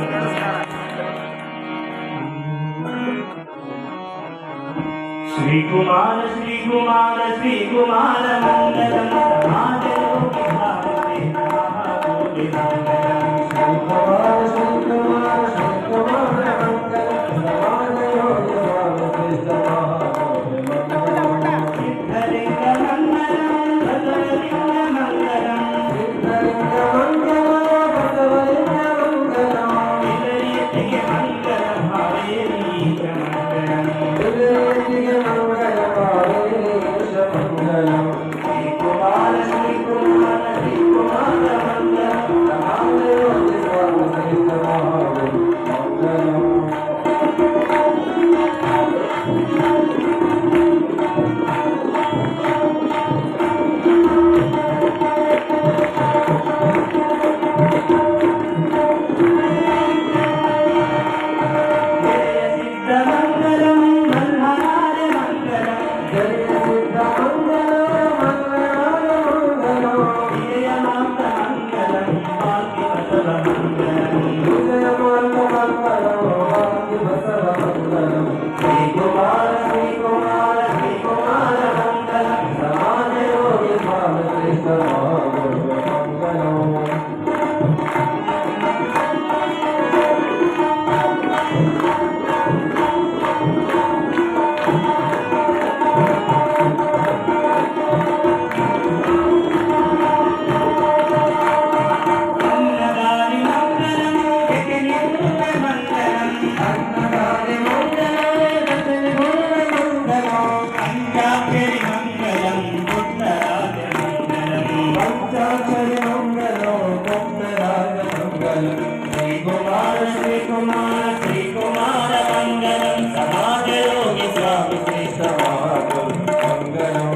ಶ್ರೀಕುಮಾರ ಶ್ರೀಕುಮಾರ ಶ್ರೀಕುಮಾರ ಮಂಗಲಂ ಸಮಾಜಯೋಗಿ ಭಾರತಿ ಮಹಾಭೋಗಿ ಮಂಗಲಂ. ಶ್ರೀಕುಮಾರ ಶ್ರೀಕುಮಾರ ಶ್ರೀಕುಮಾರ ಮಂಗಲಂ ಸಮಾಜಯೋಗಿ ಭಾರತಿ ಮಹಾಭೋಗಿ ಮಂಗಲಂ. ಸಿದ್ಧಲಿಂಗ ಮಂಗಲಂ ಬಸವಲಿಂಗ ಮಂಗಲಂ. ಸಿದ್ಧಲಿಂಗ ಮಂಗಲಂ ಬಸವಲಿಂಗ ಮಂಗಲಂ. ಇದರಿಯತಿಗೆ ಮಂಗಲಂ ಹಾವೇರೀಶ ಮಂಗಲಂ. ಇದರಿಯತಿಗೆ ಮಂಗಲಂ ಹಾವೇರೀಶ ಮಂಗಲಂ. ಶ್ರೀಕುಮಾರ ಶ್ರೀಕುಮಾರ ಶ್ರೀಕುಮಾರ ಮಂಗಲಂ ಸಮಾಜಯೋಗಿ ಭಾರತಿ ಮಹಾಭೋಗಿ ಮಂಗಲಂ. ಜಯ ಸಿದ್ಧ ಮಂಗಲಂ ಮಲ್ಹಾರ ಮಂಗಲಂ. ಜಯ ಸಿದ್ಧ ಮಂಗಲಂ ಮಂಗಳಾಯ ಮಂಗಲಂ. ವಿಜಯ ಮಾತ ಮಂಗಲಂ ಭಾಗ್ಯ ಬಸವ ಮಂಗಲಂ. ವಿಜಯ ಮಾರ್ಗ ಮಂಗಲಂ ಭಾಗ್ಯ ಬಸವ ಮಂಗಲಂ. ಶ್ರೀಕುಮಾರ ಶ್ರೀಕುಮಾರ ಶ್ರೀಕುಮಾರ ಮಂಗಲಂ ಸಮಾಜಯೋಗಿ ಭಾರತಿ ಮಹಾಭೋಗಿ ಮಂಗಲಂ. ಅನ್ನದಾನಿ ಮಂಗಲಂ ಜಗನಿರ್ಮಲ ಮಂಗಲಂ. ಅನ್ನದಾನಿ ಮಂಗಲಂ ಜಗನ್ಮೂಲ ಮಂಗಲಂ. ಪಂಚಾಕ್ಷರಿ ಮಂಗಲಂ ಪುಟ್ಟರಾಜ ಮಂಗಲಂ. ಪಂಚಾಕ್ಷರಿ ಮಂಗಲಂ ಪುಟ್ಟರಾಜ ಮಂಗಲಂ. ಶ್ರೀಕುಮಾರ ಶ್ರೀಕುಮಾರ ಶ್ರೀಕುಮಾರ ಮಂಗಲಂ ಸಮಾಜಯೋಗಿ ಸ್ವಾಮಿ ಶ್ರೇಷ್ಠ ಮಹಾಭೋಗಿ ಮಂಗಲಂ.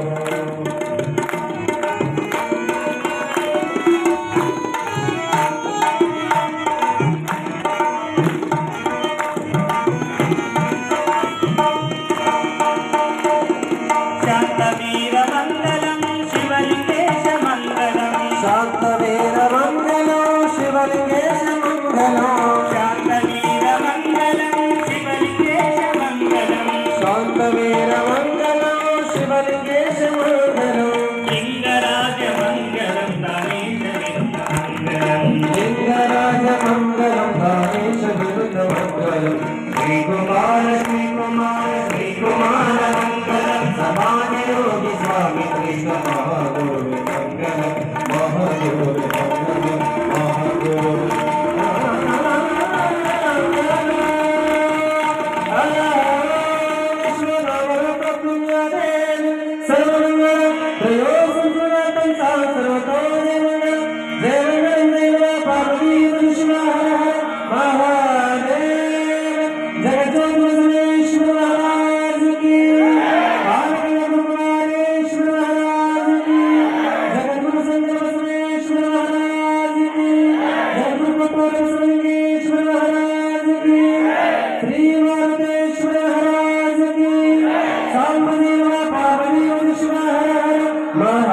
ಶಾಂತವೀರ ಮಂಗಲಂ ಶಿವಲಿಂಗೇಶ ಮಂಗಲಂ. ಶಾಂತವೀರ ಮಂಗಲಂ ಶಿವಲಿಂಗೇಶ ಮಂಗಲಂ. ಶಾಂತವೀರ ಮಂಗಲಂ ಶಿವಲಿಂಗೇಶ ಮಂಗಲಂ. ಶಾಂತವೀರ ಮಂಗಲಂ ಶಿವಲಿಂಗೇಶ ಮಂಗಲಂ. ಲಿಂಗರಾಜ ಮಂಗಲಂ ದಾನೇಶ ವಿರುದ್ಧ ಮಂಗಲಂ. ಲಿಂಗರಾಜ ಮಂಗಲಂ ದಾನೇಶ ವಿರುದ್ಧ ಮಂಗಲಂ. ಶ್ರೀಕುಮಾರ ಶ್ರೀಕುಮಾರ ಶ್ರೀಕುಮಾರ ಮಂಗಲಂ ಸಮಾಜಯೋಗಿ ಸ್ವಾಮಿ ಕೃಷ್ಣ ಮಹಾಗುರು ಮಂಗಲಂ. ಮಹಾಗುರು ಮಂಗಲಂ ಮಹಾಗುರು ಮಹಾ